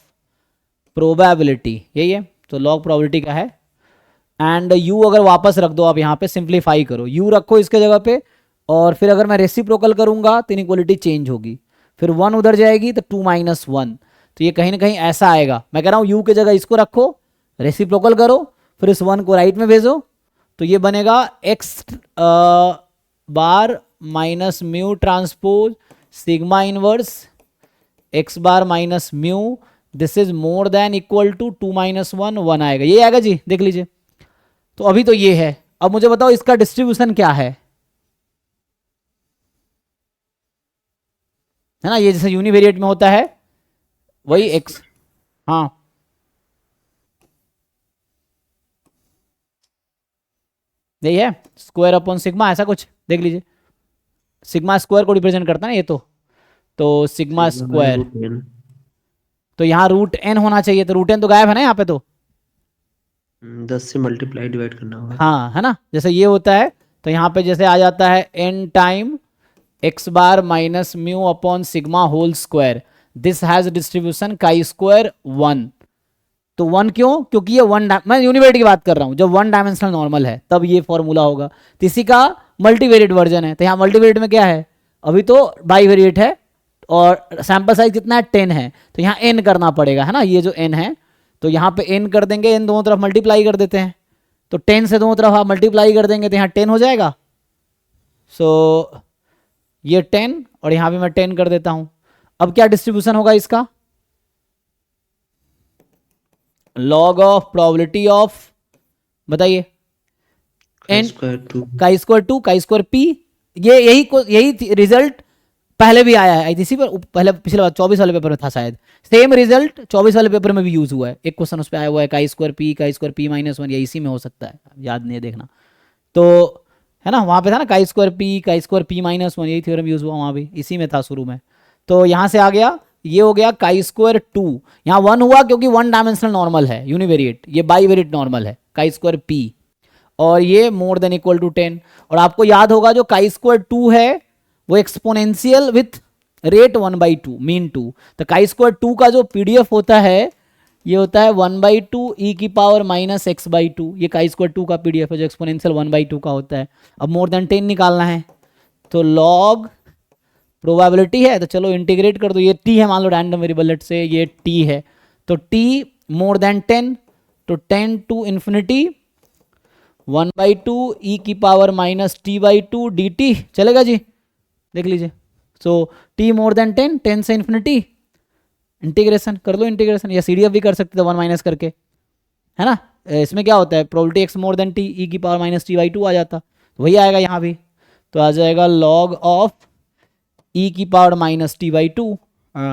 प्रोबेबिलिटी, यही है, तो लॉग प्रोबेबिलिटी का है, एंड u अगर वापस रख दो, आप यहाँ पे सिंप्लीफाई करो, u रखो इसके जगह पे, और फिर अगर मैं रेसिप्रोकल करूंगा तो इनइक्वालिटी चेंज होगी, फिर 1 उधर जाएगी तो 2 माइनस 1, तो ये कहीं ना कहीं ऐसा आएगा। मैं कह रहा हूँ u के जगह इसको रखो, रेसिप्रोकल करो, फिर इस 1 को राइट में भेजो, तो ये बनेगा x bar minus mu transpose sigma inverse x bar minus mu, this is more than equal to 2 माइनस 1 1 आएगा, ये आएगा जी, देख लीजिए। तो अभी तो ये है, अब मुझे बताओ इसका डिस्ट्रीब्यूशन क्या है ना, ये जैसे यूनिवेरिएट में होता है वही x, हाँ यही है स्क्वायर अपॉन सिग्मा, ऐसा कुछ देख लीजिए। सिग्मा स्क्वायर को रिप्रेजेंट करता है ना ये तो सिग्मा स्क्वायर, तो यहाँ रूट एन होना चाहिए, तो रूट एन तो गायब है ना यहाँ पे, तो 10 से मल्टीप्लाई डिवाइड करना होगा। हाँ है ना, जैसे ये होता है तो यहाँ पे जैसे आ जाता है n time x bar minus mu upon sigma whole square, this has distribution chi square 1। तो 1 क्यों? क्योंकि ये मैं यूनिवेरिएट की बात कर रहा हूँ, जब 1 डायमेंशनल नॉर्मल है तब ये फॉर्मूला होगा। तो इसी का मल्टीवेरिएट वर्जन है, तो यहाँ मल्टीवेरिएट में क्या है, अभी तो बाईवेरिएट है और सैंपल साइज कितना है 10 है, तो यहाँ n करना पड़ेगा है ना, ये जो n है तो यहाँ पे n कर देंगे, n दोनों तरफ मल्टीप्लाई कर देते हैं, तो 10 से दोनों तरफ आप मल्टीप्लाई कर देंगे तो यहाँ 10 हो जाएगा। सो ये 10 और यहाँ भी मैं 10 कर देता हूँ। अब क्या डिस्ट्रीब्यूशन होगा इसका, लॉग ऑफ प्रोबेबिलिटी ऑफ, बताइए, काई n square 2 chi square 2 chi square p, ये यही रिजल्ट पहले भी आया है, इसी पर पहले पिछले बार 24 वाले पेपर में था शायद, सेम रिजल्ट 24 वाले पेपर में भी यूज हुआ है, एक क्वेश्चन उस पर आया हुआ है काई स्क्वायर p -1, या इसी में हो सकता है, याद नहीं है देखना, तो है ना वहाँ पे था ना काई स्क्वायर p -1, यही थ्योरम यूज हुआ वहाँ भी, इसी में था शुरू में। तो यहाँ से आ गया, ये हो गया काई स्क्वायर 2, यहाँ 1 हुआ क्योंकि 1 डायमेंशनल नॉर्मल है यूनिवेरिएट, ये बाईवेरिएट नॉर्मल है काई स्क्वायर p, और ये मोर देन इक्वल टू 10। और आपको याद होगा जो काई स्क्वायर 2 है वो एक्सपोनेंशियल विथ रेट 1/2 मीन 2, तो काई स्क्वायर 2 का जो पीडीएफ होता है ये होता है 1/2 e की पावर -x/2, ये काई स्क्वायर 2 का पीडीएफ है जो एक्सपोनेंशियल 1/2 का होता है। अब मोर देन 10 निकालना है, तो लॉग प्रोबेबिलिटी है, तो चलो इंटीग्रेट कर दो, ये t है मान लो रैंडम वेरिएबल, लेट से ये t है, तो t मोर देन 10, तो 10 टू इन्फिनिटी 1/2 e की पावर -t/2 dt, चलेगा जी, देख लीजिए। सो t मोर देन 10, 10 से इन्फिनिटी, इंटीग्रेशन कर लो, इंटीग्रेशन या सीडीएफ भी कर सकते थे 1 माइनस करके, है ना। इसमें क्या होता है, probability x more then t e की पावर -t/2 आ जाता, वही आएगा यहाँ भी, तो आ जाएगा लॉग ऑफ e की पावर -t/2,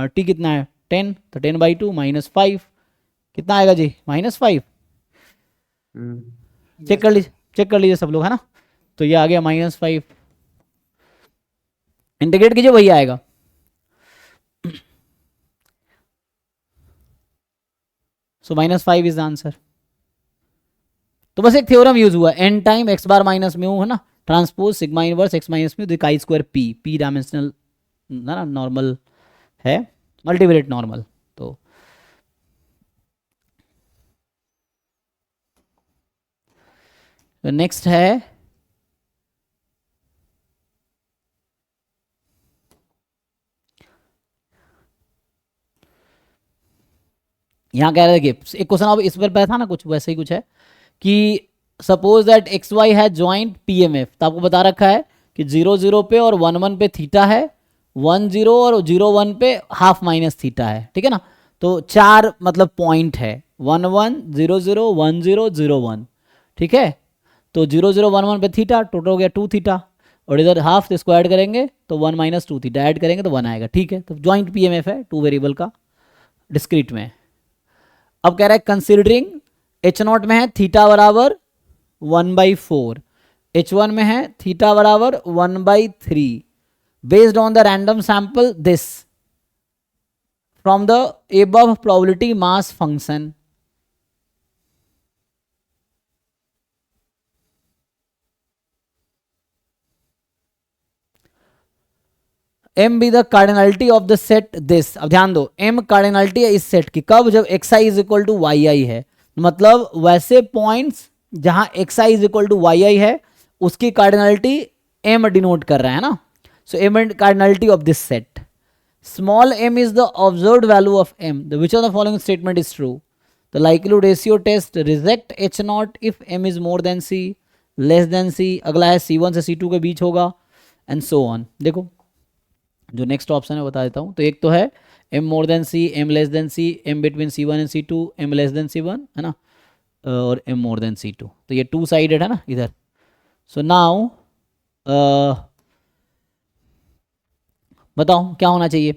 t कितना है 10, तो 10/2 -5 कितना आएगा जी -5, चेक कर लीजिए सब लोग, है ना। तो ये आ गया -5, इंटीग्रेट कीजिए वही आएगा। सो -5 इज द आंसर। तो बस एक थ्योरम यूज हुआ, n time x bar minus mu, है ना, transpose sigma inverse x minus mu chi square p dimensional ना नॉर्मल है, मल्टीवेरिएट नॉर्मल। तो नेक्स्ट है यहाँ कह रहे थे कि एक क्वेश्चन अब इस पर था ना कुछ वैसे ही कुछ है कि सपोज दैट एक्स वाई है ज्वाइंट पीएमएफ, तो आपको बता रखा है कि 0 पे और 1 पे थीटा है, 1 और 0 पे हाफ माइनस थीटा है, ठीक है ना। तो 4 मतलब पॉइंट है 1 1 0 0 1 0 0 1, ठीक है। तो 0 0 1 1 पे थीटा, टोटल हो गया 2 थीटा, और इधर हाफ इसको ऐड करेंगे तो 1 - 2 थीटा ऐड करेंगे तो 1 आएगा, ठीक है। तो ज्वाइंट पीएमएफ है 2 वेरिएबल का डिस्क्रीट में। अब कह रहा है कंसिडरिंग H0 में है थीटा बराबर 1/4, H1 में है थीटा बराबर 1/3, based on the random sample this from the above probability mass function. m be the cardinality of the set this. अब ध्यान दो, m कार्डिनलिटी है इस सेट की, कब, जब xi is equal to yi है, मतलब वैसे पॉइंट्स जहां xi is equal to yi है उसकी कार्डिनलिटी m डिनोट कर रहा है ना। So m cardinality of this set, small m is the observed value of m, the which of the following statement is true, the likelihood ratio test reject H0 if m is more than c, less than c, अगला है c1 से c2 के बीच होगा, एंड सो ऑन। देखो जो नेक्स्ट ऑप्शन है बता देता हूँ, तो एक तो है m more than c, m less than c, m between c1 and c2, m less then c1, है ना, और m मोर देन c2, तो ये 2 साइडेड है ना इधर। सो नाउ बताओ क्या होना चाहिए।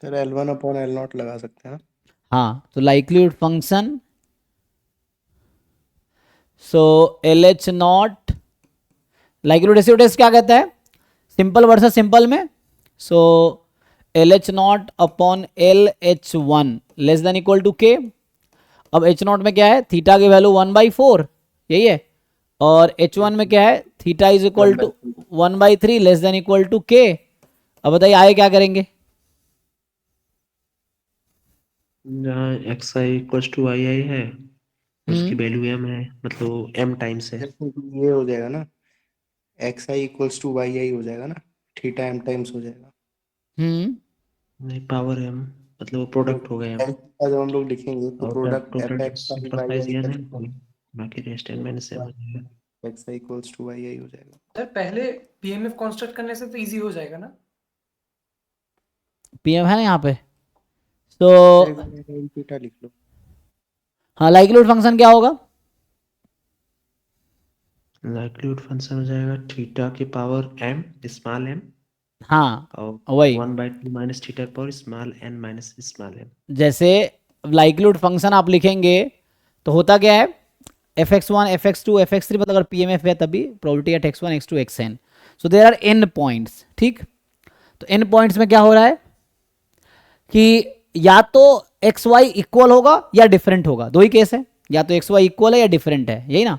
सर L1/L0 लगा सकते हैं। हाँ, तो likelihood function so L H not, likelihood ratio test क्या कहता है, सिंपल वर्सेस सिंपल में, so L H not upon L H one less than equal to K. अब एच नॉट में क्या है, थीटा की वैल्यू 1/4 यही है, और एच वन में क्या है, theta is equal to 1/3 less than equal to K. अब बताइए आगे क्या करेंगे, जहाँ X I equals to Y I है उसकी वैल्यू एम है, मतलब एम टाइम्स है। ये हो जाएगा ना, X I equals to Y I हो जाएगा ना, थीटा एम टाइम्स हो जाएगा। नहीं, पावर एम, मतलब वो प्रोडक्ट हो गया एम, एम का जब हम लोग लिखेंगे तो और product F total X I Y enterprise I N का है, बाकी रेस्ट एन माइनस एम हो जाएगा। X I equals to Y I हो जाएगा। सर पहले पीएमएफ कंस्ट्रक्ट करने से तो इजी हो जाएगा ना। पीएम है ना यहाँ पे, तो थीटा लिख लो। हाँ लाइक्लीहुड फंक्शन क्या होगा, लाइक्लीहुड फंक्शन हो जाएगा थीटा की पावर एम स्मॉल एम हाँ और वही, 1/2 माइनस थीटा की power small n minus small m. जैसे लाइक्लीहुड फंक्शन आप लिखेंगे तो होता क्या है, fx1 fx2 fx3, मतलब अगर पीएमएफ है तभी probability at x1 x2 xn, so there are n points, ठीक। तो n पॉइंट्स में क्या हो रहा है कि या तो एक्स वाई इक्वल होगा या डिफरेंट होगा, दो ही केस है, या तो एक्स वाई इक्वल है या डिफरेंट है, यही ना।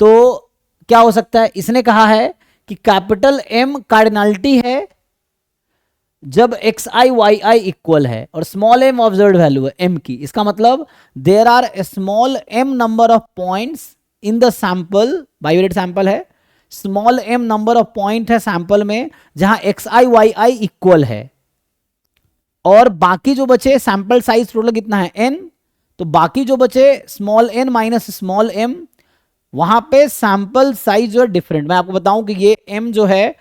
तो क्या हो सकता है, इसने कहा है कि कैपिटल एम कार्डिनलिटी है जब X I Y I equal है और स्मॉल एम ऑब्जर्व्ड वैल्यू है एम की। इसका मतलब there are small M number of points in the sample, bivariate sample है, small M number of point है सैंपल में जहां X I Y I equal है, और बाकी जो बचे सैंपल साइज टोटल कितना है n, तो बाकी जो बचे small n minus small m, वहां पे सैंपल साइज जो है डिफरेंट। मैं आपको बताऊं कि ये m जो है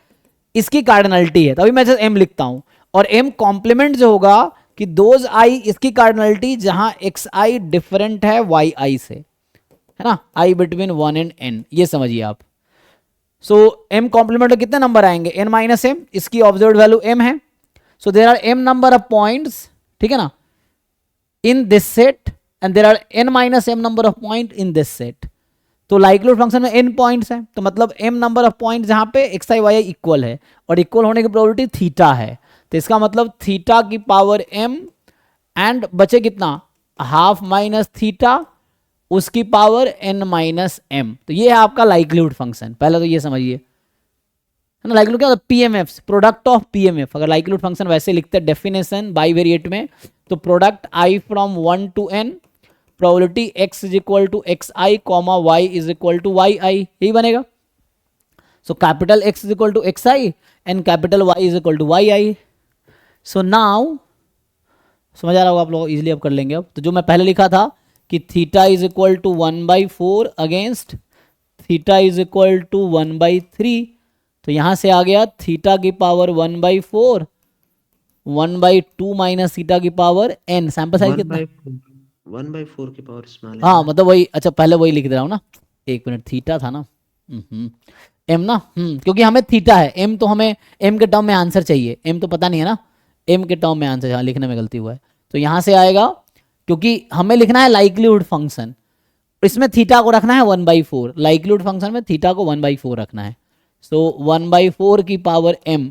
इसकी कार्डिनलिटी है, तभी मैं m लिखता हूं, और m कॉम्प्लीमेंट जो होगा कि दोज i इसकी कार्डिनलिटी जहां एक्स आई डिफरेंट है वाई आई से, है ना, i बिटवीन 1 एंड n, ये समझिए आप। सो m कॉम्प्लीमेंट में कितने नंबर आएंगे, n माइनस m, इसकी ऑब्जर्व्ड वैल्यू m है, so there are m number of points, ठीक है ना, in this set and there are n minus m number of point in this set। तो लाइक्लीहुड फंक्शन में n पॉइंट्स हैं, तो मतलब m नंबर ऑफ पॉइंट जहां पे x I Y I equal है, और इक्वल होने की प्रोबेबिलिटी थीटा है, तो इसका मतलब थीटा की पावर m एंड बचे कितना, हाफ माइनस थीटा उसकी पावर n माइनस m। तो ये है आपका लाइक्लीहुड फंक्शन, पहले तो ये समझिए, है ना। लाइक्लीहुड क्या होता है, पीएमएफ, प्रोडक्ट ऑफ पीएमएफ। अगर लाइक्लीहुड फंक्शन वैसे लिखते हैं डेफिनेशन बाइवेरिएट में, तो product I from 1 to n, probability x is equal to X I comma Y is equal to Y I, यही बनेगा। So capital x is equal to X I and capital y is equal to Y I. So now समझ आ रहा होगा आप लोग, इजिली अब कर लेंगे। अब तो जो मैं पहले लिखा था कि theta is equal to 1/4 against theta is equal to 1/3, तो यहां से आ गया थीटा की पावर 1/4 1/2 माइनस थीटा की पावर n, सैंपल साइज कितना, 1/4 की पावर स्मॉल हाँ मतलब वही, अच्छा पहले वही लिख दे रहा हूँ ना, एक मिनट, थीटा था ना m ना, क्योंकि हमें थीटा है, m तो हमें m के टर्म में आंसर चाहिए, m तो पता नहीं है ना, m के टर्म में आंसर, यहाँ लिखने में गलती हुआ है, तो यहाँ से आएगा, क्योंकि हमें लिखना है लाइक्लीहुड फंक्शन, इसमें थीटा को रखना है 1/4, लाइक्लीहुड फंक्शन में थीटा को 1/4 रखना है। सो 1/4 की पावर m,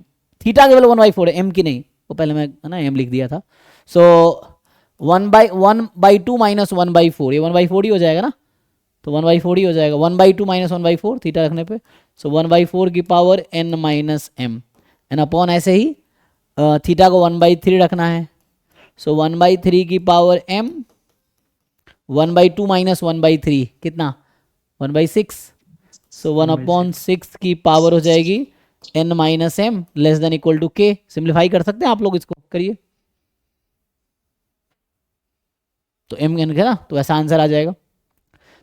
थीटा केवल 1/4 है, m की नहीं, वो पहले मैं है ना m लिख दिया था। सो 1/2 माइनस 1/4, ये 1/4 ही हो जाएगा ना, तो 1/4 ही हो जाएगा, 1/2 माइनस 1/4 थीटा रखने पे, सो 1/4 की power n minus m, n upon ऐसे ही थीटा को 1/3 रखना है, सो 1/3 की पावर m, 1/2 माइनस 1/3 कितना, 1/6, सो 1/6 की पावर हो जाएगी n minus m less than equal to k। Simplify कर सकते हैं आप लोग, इसको करिए, तो m n है ना, तो ऐसा आंसर आ जाएगा।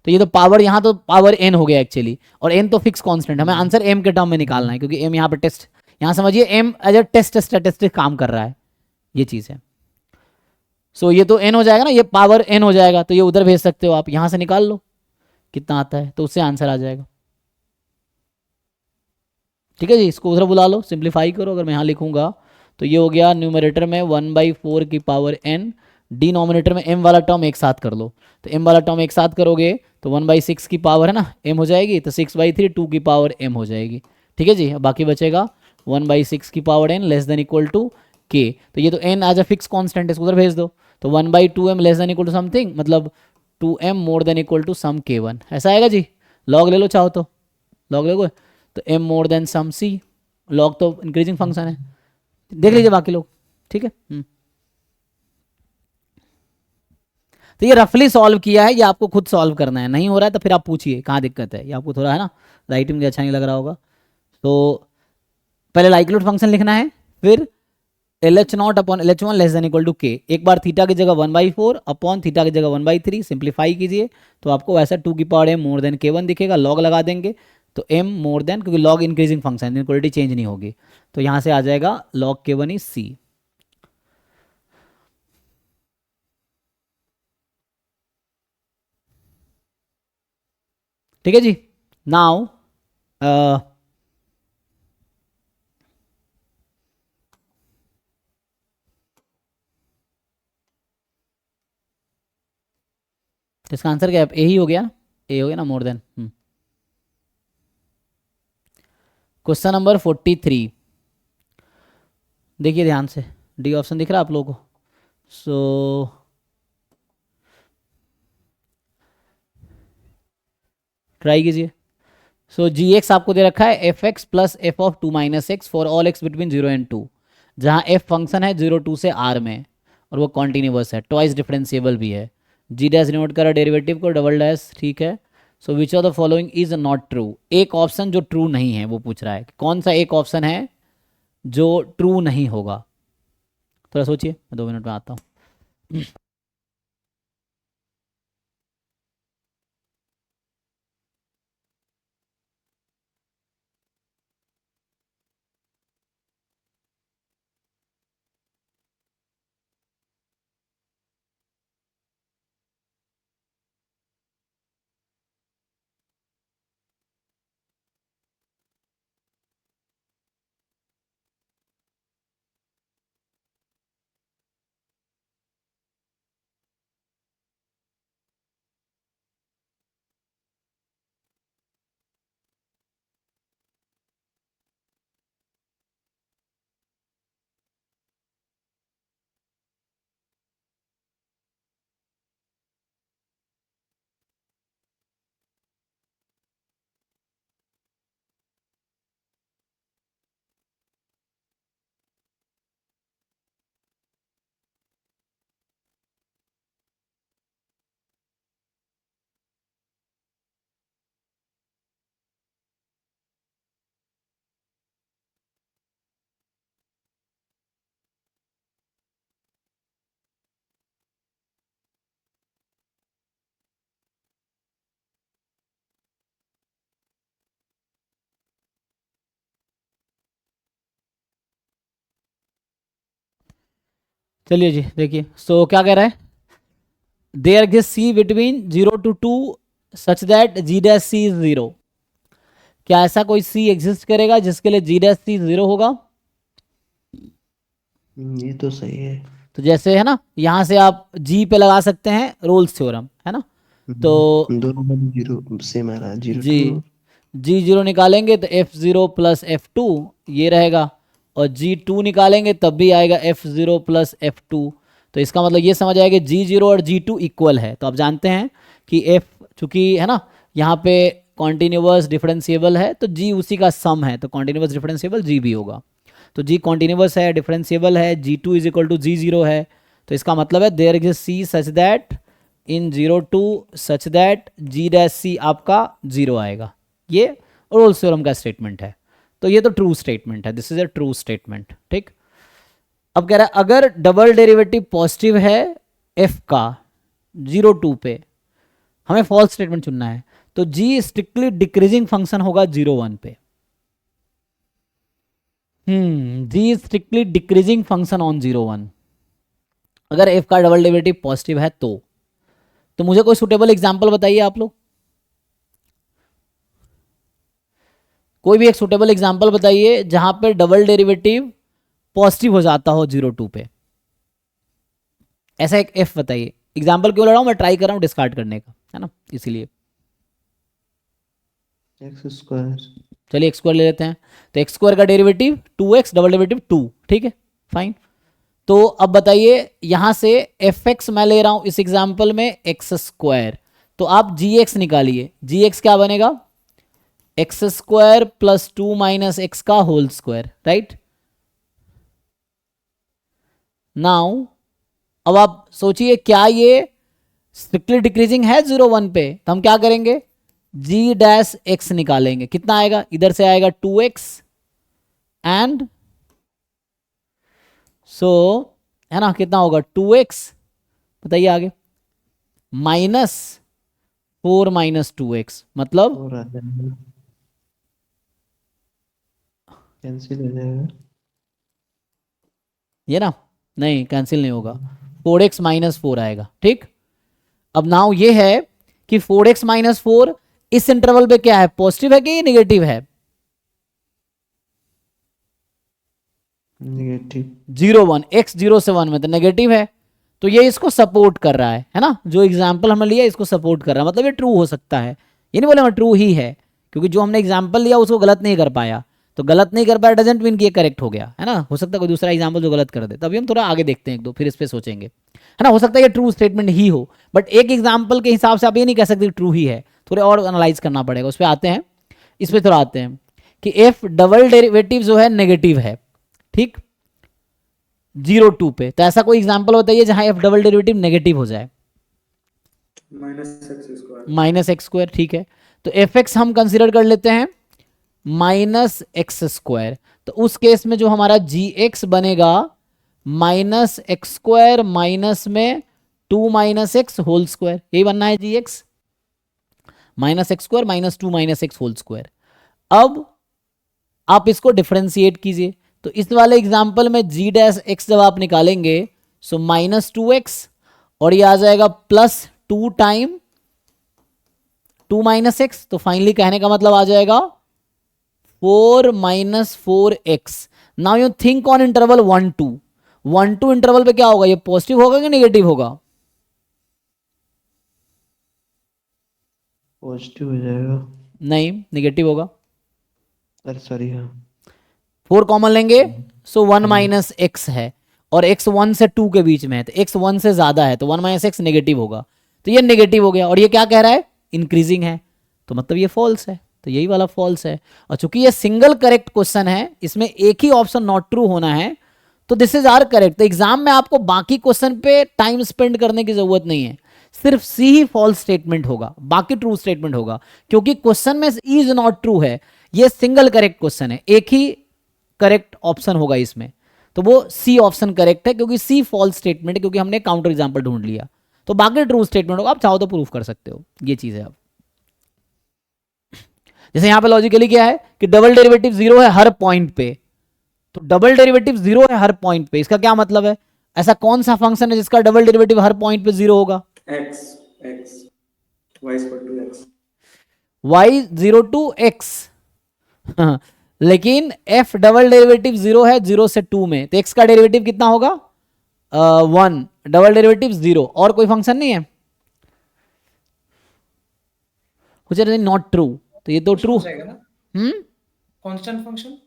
तो ये तो पावर, यहाँ तो पावर n हो गया एक्चुअली, और n तो फिक्स कांस्टेंट, हमें आंसर m के टर्म में निकालना है, क्योंकि m यहाँ पे टेस्ट, यहाँ समझिए m as a test statistic काम कर रहा है, ये चीज़ है। सो ये तो n हो जाएगा ना, ये पावर n हो जाएगा, तो ये उधर भेज सकते हो आप, यहाँ से निकाल लो कितना आता है, तो उससे आंसर आ जाएगा। ठीक है जी, इसको उधर बुला लो, सिंप्लीफाई करो, अगर मैं यहाँ लिखूंगा तो ये हो गया न्यूमरेटर में 1/4 की पावर n डिनोमिनेटर में m वाला टर्म एक साथ कर लो, तो m वाला टर्म एक साथ करोगे तो 1/6 की पावर है ना m हो जाएगी, तो 6/3 2 की पावर m हो जाएगी। ठीक है जी, अब बाकी बचेगा 1/6 की power n less than equal to k। तो ये तो n as a fix constant है, इसको उधर भेज दो, तो 1/2m less than equal to something, मतलब 2m more than equal to some k1, ऐसा आएगा जी। लॉग ले लो चाहो तो, लॉग ले लो, तो m more then some c, log तो इंक्रीजिंग फंक्शन है, देख लीजिए बाकी लोग। ठीक है, तो ये रफली सॉल्व किया है, ये आपको खुद सॉल्व करना है, नहीं हो रहा है तो फिर आप पूछिए कहाँ दिक्कत है, ये आपको थोड़ा है ना राइटिंग में अच्छा नहीं लग रहा होगा। तो पहले लाइक्लीहुड फंक्शन लिखना है, फिर LH0 upon LH1 less than equal to k, एक बार थीटा की जगह 1/4 अपॉन थीटा की जगह 1/3, सिंप्लीफाई कीजिए तो आपको वैसा 2 की power m more than k1 दिखेगा, लॉग लगा देंगे तो m मोर देन, क्योंकि लॉग इंक्रीजिंग फंक्शन है, इक्वलिटी चेंज नहीं होगी, तो यहाँ से आ जाएगा log k1 इज c। ठीक है जी, नाउ इसका आंसर क्या है, ए ही हो गया, ए हो गया ना मोर देन। क्वेश्चन नंबर 43, देखिए ध्यान से, डी ऑप्शन दिख रहा है आप लोगों को, सो ट्राई कीजिए। सो जी एक्स आपको दे रखा है F x plus F of 2 minus x for all x between 0 and 2, जहाँ एफ फंक्शन है 0 2 से आर में और वो कॉन्टिन्यूअस है, ट्वाइस डिफरेंशिएबल भी है। जी डैश डिनोट करा डेरिवेटिव को, डबल डैश, ठीक है। So which of the following is not true, एक ऑप्शन जो ट्रू नहीं है वो पूछ रहा है, कौन सा एक ऑप्शन है जो ट्रू नहीं होगा, थोड़ा सोचिए, मैं 2 मिनट में आता हूँ। चलिए जी देखिए, सो क्या कह रहा है, there exist C between 0 to 2 such that G dash C is 0, क्या ऐसा कोई सी एग्जिस्ट करेगा जिसके लिए जी डैश सी 0 होगा। ये तो सही है। तो जैसे है ना, यहाँ से आप जी पे लगा सकते हैं रोल्स थ्योरम, है ना, तो दोनों में जीरो सेम आ रहा है, जीरो जी टू। G0 निकालेंगे तो F0 प्लस F2 ये रहेगा, और G2 निकालेंगे तब भी आएगा F0 प्लस F2, तो इसका मतलब ये समझ आएगा G0 और G2 इक्वल है। तो आप जानते हैं कि F चूंकि है ना यहाँ पे कॉन्टिन्यूअस डिफरेंशिएबल है तो G उसी का सम है, तो कॉन्टिन्यूअस डिफरेंशिएबल G भी होगा, तो G कॉन्टिन्यूअस है, डिफरेंशिएबल है, G2 is equal to G0 है, तो इसका मतलब है there exist C such that in 0 2 such that G dash C आपका 0 आएगा, ये रोल्स थ्योरम का स्टेटमेंट है, तो ये तो ट्रू स्टेटमेंट है, this is a true statement. ठीक, अब कह रहा है अगर डबल डेरिवेटिव पॉजिटिव है f का 0 2 पे, हमें फॉल्स स्टेटमेंट चुनना है, तो g स्ट्रिक्टली डिक्रीजिंग फंक्शन होगा 0 1 पे। g strictly decreasing function on 0 1, अगर f का डबल डेरिवेटिव पॉजिटिव है तो मुझे कोई सुटेबल एग्जांपल बताइए आप लोग, कोई भी एक सुटेबल एग्जांपल बताइए जहां पे डबल डेरिवेटिव पॉजिटिव हो जाता हो 0 2 पे, ऐसा एक एफ बताइए। एग्जाम्पल क्यों ले रहा हूँ, मैं ट्राई कर रहा हूँ डिस्कार्ड करने का, है ना, इसीलिए। X square. चलिए एक्स स्क्वायर ले लेते हैं। तो एक्स स्क्वायर का डेरिवेटिव 2x, डबल डेरिवेटिव 2, ठीक है, फाइन। तो अब बताइए यहां से एफ एक्स मैं ले रहा हूं इस एग्जाम्पल में एक्स स्क्वायर, तो आप जी एक्स निकालिए। जी एक्स क्या बनेगा, x square plus 2 minus x का होल स्क्वायर, राइट। नाउ अब आप सोचिए क्या ये स्ट्रिक्टली डिक्रीजिंग है 0 1 पे, तो हम क्या करेंगे, जी डैश एक्स निकालेंगे। कितना आएगा, इधर से आएगा 2x एंड सो है ना, कितना होगा 2x, बताइए आगे, माइनस 4 माइनस 2x, मतलब और आ जाएगा, कैंसिल हो जाएगा। ये ना, नहीं कैंसिल नहीं होगा, 4x माइनस 4 आएगा, ठीक। अब नाउ ये है कि 4x माइनस 4 इस इंटरवल पे क्या है, पॉजिटिव है कि ये नेगेटिव है, नेगेटिव। 0 1, x 0 से 1 में तो नेगेटिव है, तो ये इसको सपोर्ट कर रहा है ना, जो एग्जाम्पल हमने लिया इसको सपोर्ट कर रहा है, मतलब ये ट्रू हो सकता है। ये नहीं बोले मैं ट्रू ही है, क्योंकि जो हमने एग्जाम्पल लिया उसको गलत नहीं कर पाया, तो गलत नहीं कर पाया डजेंट मीन कि ये करेक्ट हो गया, है ना। हो सकता है कोई दूसरा एग्जाम्पल जो गलत कर दे, तभी हम थोड़ा आगे देखते हैं एक दो, फिर इस पर सोचेंगे, है ना। हो सकता है ये ट्रू स्टेटमेंट ही हो, बट एक एग्जाम्पल के हिसाब से आप ये नहीं कह सकते ट्रू ही है, थोड़े और एनालाइज करना पड़ेगा। उस पर आते हैं, इस पर थोड़ा आते हैं कि एफ डबल डेरिवेटिव जो है नेगेटिव है, ठीक, 0 2 पे, तो ऐसा कोई एग्जाम्पल बताइए जहां एफ डबल डेरिवेटिव नेगेटिव हो जाए, माइनस एक्स स्क्वायर, ठीक है। तो एफ एक्स हम कंसिडर कर लेते हैं माइनस एक्स स्क्वायर, तो उस केस में जो हमारा जी एक्स बनेगा माइनस एक्स स्क्वायर माइनस में 2 माइनस एक्स होल स्क्वायर, यही बनना है G X, minus X square minus 2 minus X whole square. अब आप इसको डिफरेंशिएट कीजिए, तो इस वाले एग्जाम्पल में जी डैश एक्स जब आप निकालेंगे सो माइनस 2x और ये आ जाएगा प्लस 2 टाइम 2 माइनस एक्स, तो फाइनली कहने का मतलब आ जाएगा 4 minus 4x। Now you think on interval 1 2, 1 2 interval पे क्या होगा, ये पॉजिटिव होगा कि नेगेटिव होगा, पॉजिटिव हो जाएगा। नहीं नेगेटिव होगा। अरे सॉरी, हाँ 4 कॉमन लेंगे सो 1 माइनस एक्स है, और x 1 से 2 के बीच में है, तो x 1 से ज्यादा है, तो 1 माइनस एक्स नेगेटिव होगा, तो ये नेगेटिव हो गया। और ये क्या कह रहा है, इंक्रीजिंग है, तो मतलब ये फॉल्स है, तो यही वाला फॉल्स है। और चूंकि ये सिंगल करेक्ट क्वेश्चन है, इसमें एक ही ऑप्शन नॉट ट्रू होना है, तो दिस इज आर करेक्ट। तो एग्जाम में आपको बाकी क्वेश्चन पे टाइम स्पेंड करने की जरूरत नहीं है, सिर्फ सी ही फॉल्स स्टेटमेंट होगा, बाकी ट्रू स्टेटमेंट होगा, क्योंकि क्वेश्चन में इज नॉट ट्रू है, ये सिंगल करेक्ट क्वेश्चन है, एक ही करेक्ट ऑप्शन होगा इसमें, तो वो सी ऑप्शन करेक्ट है, क्योंकि सी फॉल्स स्टेटमेंट है, क्योंकि हमने काउंटर एग्जांपल ढूंढ लिया, तो बाकी ट्रू स्टेटमेंट होगा, आप चाहो तो प्रूफ कर सकते हो, ये चीज है। अब जैसे यहां पे लॉजिकली क्या है कि डबल डेरिवेटिव 0 है हर पॉइंट पे, तो डबल डेरिवेटिव 0 है हर पॉइंट पे, इसका क्या मतलब है, ऐसा कौन सा फंक्शन है जिसका डबल डेरिवेटिव हर पॉइंट पे 0 होगा, y 0 टू x लेकिन f डबल डेरिवेटिव 0 है 0 से 2 में, तो x का डेरिवेटिव कितना होगा 1, डबल डेरिवेटिव 0, और कोई फंक्शन नहीं है, नॉट ट्रू, तो ये तो ट्रू जाएगा ना, कांस्टेंट फंक्शन।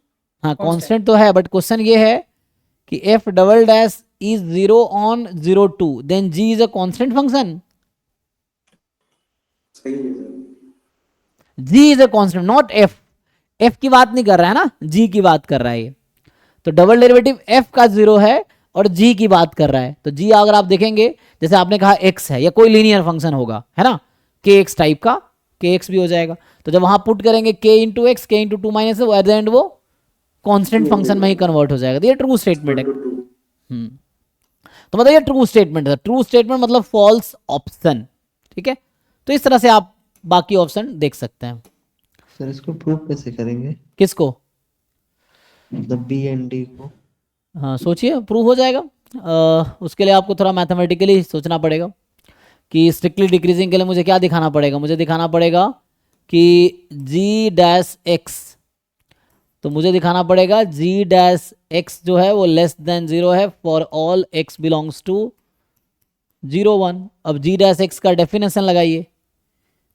हाँ कांस्टेंट तो है, बट क्वेश्चन ये है कि f double dash is 0 on 0 2, then g is a constant function, g is a constant not f की बात नहीं कर रहा है ना, g की बात कर रहा है ये, तो डबल डेरिवेटिव f का 0 है और g की बात कर रहा है, तो g अगर आप देखेंगे जैसे आपने कहा x है, या कोई लीनियर फंक्शन होगा, है ना, kx टाइप का, kx भी हो जाएगा, तो जब वहां पुट करेंगे k into x, k into 2 minus, at the end वो कांस्टेंट फंक्शन में ही कन्वर्ट हो जाएगा, तो ये ट्रू स्टेटमेंट है। तो मतलब ये ट्रू स्टेटमेंट है, ट्रू स्टेटमेंट मतलब फॉल्स ऑप्शन, ठीक है। तो इस तरह से आप बाकी ऑप्शन देख सकते हैं। सर इसको प्रूव कैसे करेंगे, किसको, मतलब बी एंड डी को? हाँ सोचिए, प्रूव हो जाएगा। उसके लिए आपको थोड़ा मैथमेटिकली सोचना पड़ेगा कि स्ट्रिक्टली डिक्रीजिंग के लिए मुझे क्या दिखाना पड़ेगा, मुझे दिखाना पड़ेगा कि g डैश एक्स, तो मुझे दिखाना पड़ेगा g डैश एक्स जो है वो लेस देन 0 है for all x belongs to 0 1। अब g डैश x का डेफिनेशन लगाइए,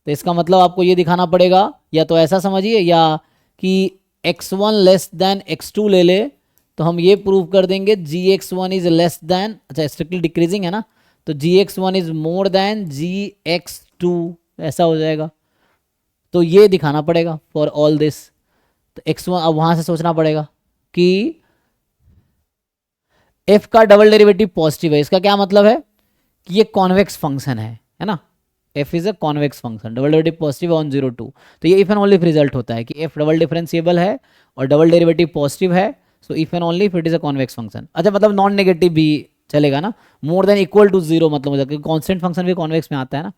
तो इसका मतलब आपको ये दिखाना पड़ेगा, या तो ऐसा समझिए या कि x1 लेस देन x2 ले ले, तो हम ये प्रूव कर देंगे gx1 इज लेस देन, अच्छा स्ट्रिक्टली डिक्रीजिंग है ना, तो gx1 is more then gx2, ऐसा हो जाएगा। तो ये दिखाना पड़ेगा फॉर ऑल दिस। तो x1 अब वहां से सोचना पड़ेगा कि f का डबल डेरिवेटिव पॉजिटिव है, इसका क्या मतलब है कि ये कॉन्वेक्स फंक्शन है ना, f is a convex function, double derivative positive on 0 2। तो ये if and only if result होता है कि f डबल डिफरेंशिएबल है और डबल डेरिवेटिव पॉजिटिव है, so if and only if it is a convex function. अच्छा मतलब नॉन नेगेटिव भी चलेगा ना, मोर देन इक्वल टू 0 मतलब हो जाएगा, कॉन्स्टेंट फंक्शन भी कॉन्वेक्स में आता है ना,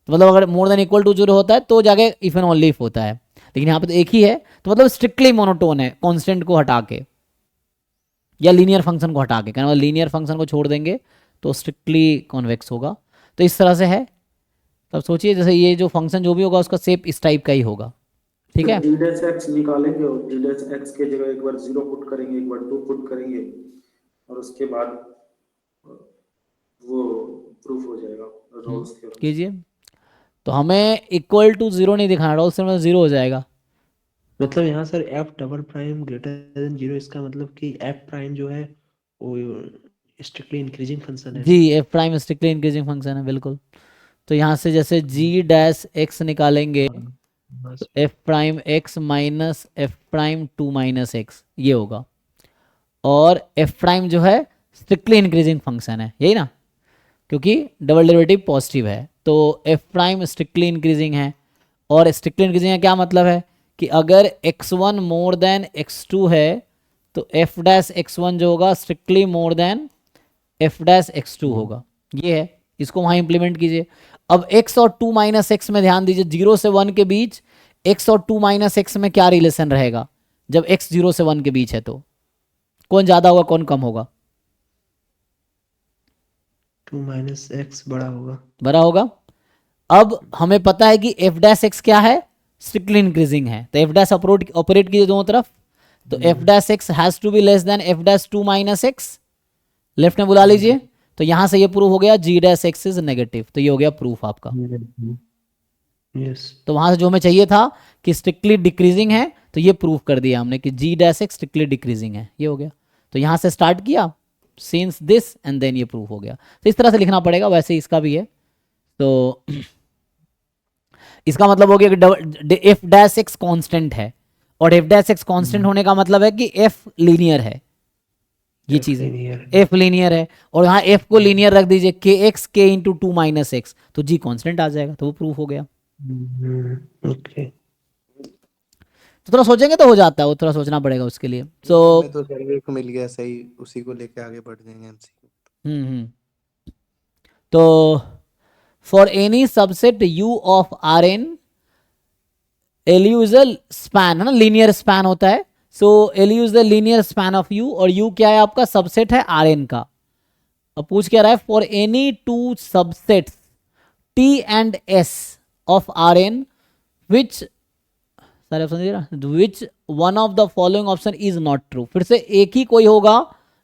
तो मतलब अगर मोर देन इक्वल टू 0 होता है तो जाके इफ एंड ओनली इफ होता है, लेकिन यहाँ पे तो एक ही है, तो मतलब स्ट्रिक्टली मोनोटोन है कांस्टेंट को हटा के या लीनियर फंक्शन को हटा के, कहना लीनियर फंक्शन को छोड़ देंगे तो स्ट्रिक्टली कॉन्वेक्स होगा। तो इस तरह से है। तब सोचिए जैसे ये जो फंक्शन जो भी होगा उसका शेप इस टाइप का ही होगा, ठीक है। जी डैश एक्स निकालेंगे और जी डैश एक्स के जगह एक बार 0 पुट करेंगे, एक बार 2 पुट करेंगे और उसके बाद वो प्रूफ हो जाएगा रोल्स के। कीजिए, तो हमें इक्वल टू 0 नहीं दिखाना, रोल्स से 0 हो जाएगा। मतलब यहाँ sir f double prime greater than 0, इसका मतलब कि f प्राइम जो है वो स्ट्रिक्टली इंक्रीजिंग फंक्शन है। G F prime strictly increasing function है, बिल्कुल। तो यहाँ से जैसे g डैश x निकालेंगे तो F prime x minus F prime 2 minus x ये होगा, और एफ प्राइम जो है स्ट्रिक्टली इंक्रीजिंग फंक्शन है, यही ना, क्योंकि डबल डेरिवेटिव पॉजिटिव है, तो एफ प्राइम स्ट्रिक्टली इंक्रीजिंग है। और स्ट्रिक्टली इंक्रीजिंग का क्या मतलब है कि अगर x1 मोर देन x2 है तो f डैश x1 जो होगा strictly more than f dash x2 होगा, ये है। इसको वहाँ इंप्लीमेंट कीजिए। अब x और 2 माइनस एक्स में ध्यान दीजिए, 0 से 1 के बीच x और 2 माइनस एक्स में क्या रिलेशन रहेगा, जब x 0 से 1 के बीच है तो कौन ज़्यादा होगा कौन कम होगा? 2 माइनस एक्स बड़ा होगा। बड़ा होगा। अब हमें पता है कि f डैश x क्या है, स्ट्रिक्टली इंक्रीजिंग है, तो f डैश ऑपरेट कीजिए दोनों तरफ, तो f dash x has to be less than f dash 2 minus x, left में बुला लीजिए। तो यहां से ये प्रूफ हो गया g dash x is negative, तो ये हो गया प्रूफ आपका। यस तो वहां से जो हमें चाहिए था कि स्ट्रिक्टली डिक्रीजिंग है, तो ये प्रूफ कर दिया हमने कि g dash x strictly decreasing है, ये हो गया। तो यहां से स्टार्ट किया सिंस दिस एंड देन ये प्रूफ हो गया। तो इस तरह से लिखना पड़ेगा, वैसे इसका भी है। तो इसका मतलब हो गया कि एफ डैश एक्स कांस्टेंट है, और एफ डैश एक्स कांस्टेंट होने का मतलब है कि एफ लीनियर है, ये चीज है, एफ लीनियर है। और यहाँ एफ को लीनियर रख दीजिए, के एक्स के इंटू 2 माइनस एक्स, तो जी कांस्टेंट आ जाएगा, तो वो प्रूफ हो गया। ओके तो थोड़ा सोचेंगे तो हो जाता है, वो थोड़ा सोचना पड़ेगा उसके लिए। तो हमें तो सर्वे को मिल गया सही, उसी को लेके आगे बढ़ जाएंगे एमसीक्यू। तो for any subset u of Rn, LU is a span है ना, लीनियर स्पैन होता है। सो LU is the linear span of u, और u क्या है आपका, सबसेट है Rn का। अब पूछ क्या रहा है, for any two subsets T and S of Rn विच, सारे ऑप्शन दे रहा, विच one of the following option is not true. फिर से एक ही कोई होगा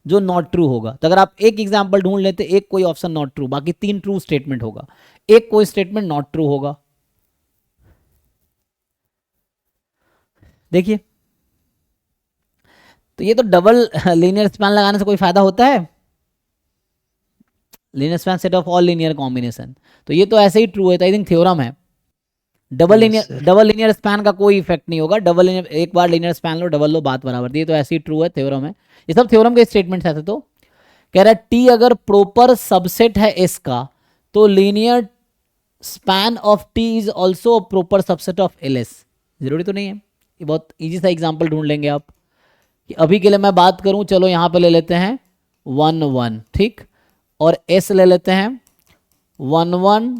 जो नॉट ट्रू होगा। तो अगर आप एक एग्जांपल ढूंढ लेते, एक कोई ऑप्शन नॉट ट्रू, बाकी 3 ट्रू स्टेटमेंट होगा, एक कोई स्टेटमेंट नॉट ट्रू होगा। देखिए, तो ये तो डबल लीनियर स्पैन लगाने से कोई फायदा होता है? Linear span set of all linear combination, तो ये तो ऐसे ही ट्रू है, तो आई थिंक थ्योरम है। डबल लीनियर स्पैन का कोई इफेक्ट नहीं होगा, डबल लीनियर, एक बार लीनियर स्पैन लो डबल लो बात बराबर, ये तो ऐसे ही ट्रू है, थ्योरम है। ये सब थ्योरम के स्टेटमेंट्स ऐसे। तो कह रहा है टी अगर प्रॉपर सबसेट है एस का, तो linear span of T is also proper subset of L S. जरूरी तो नहीं है, ये बहुत इजी सा एग्जाम्पल ढूंढ लेंगे आप। कि अभी के लिए मैं बात करूं, चलो यहां पे ले लेते हैं 1 1, ठीक, और एस ले लेते हैं 1 1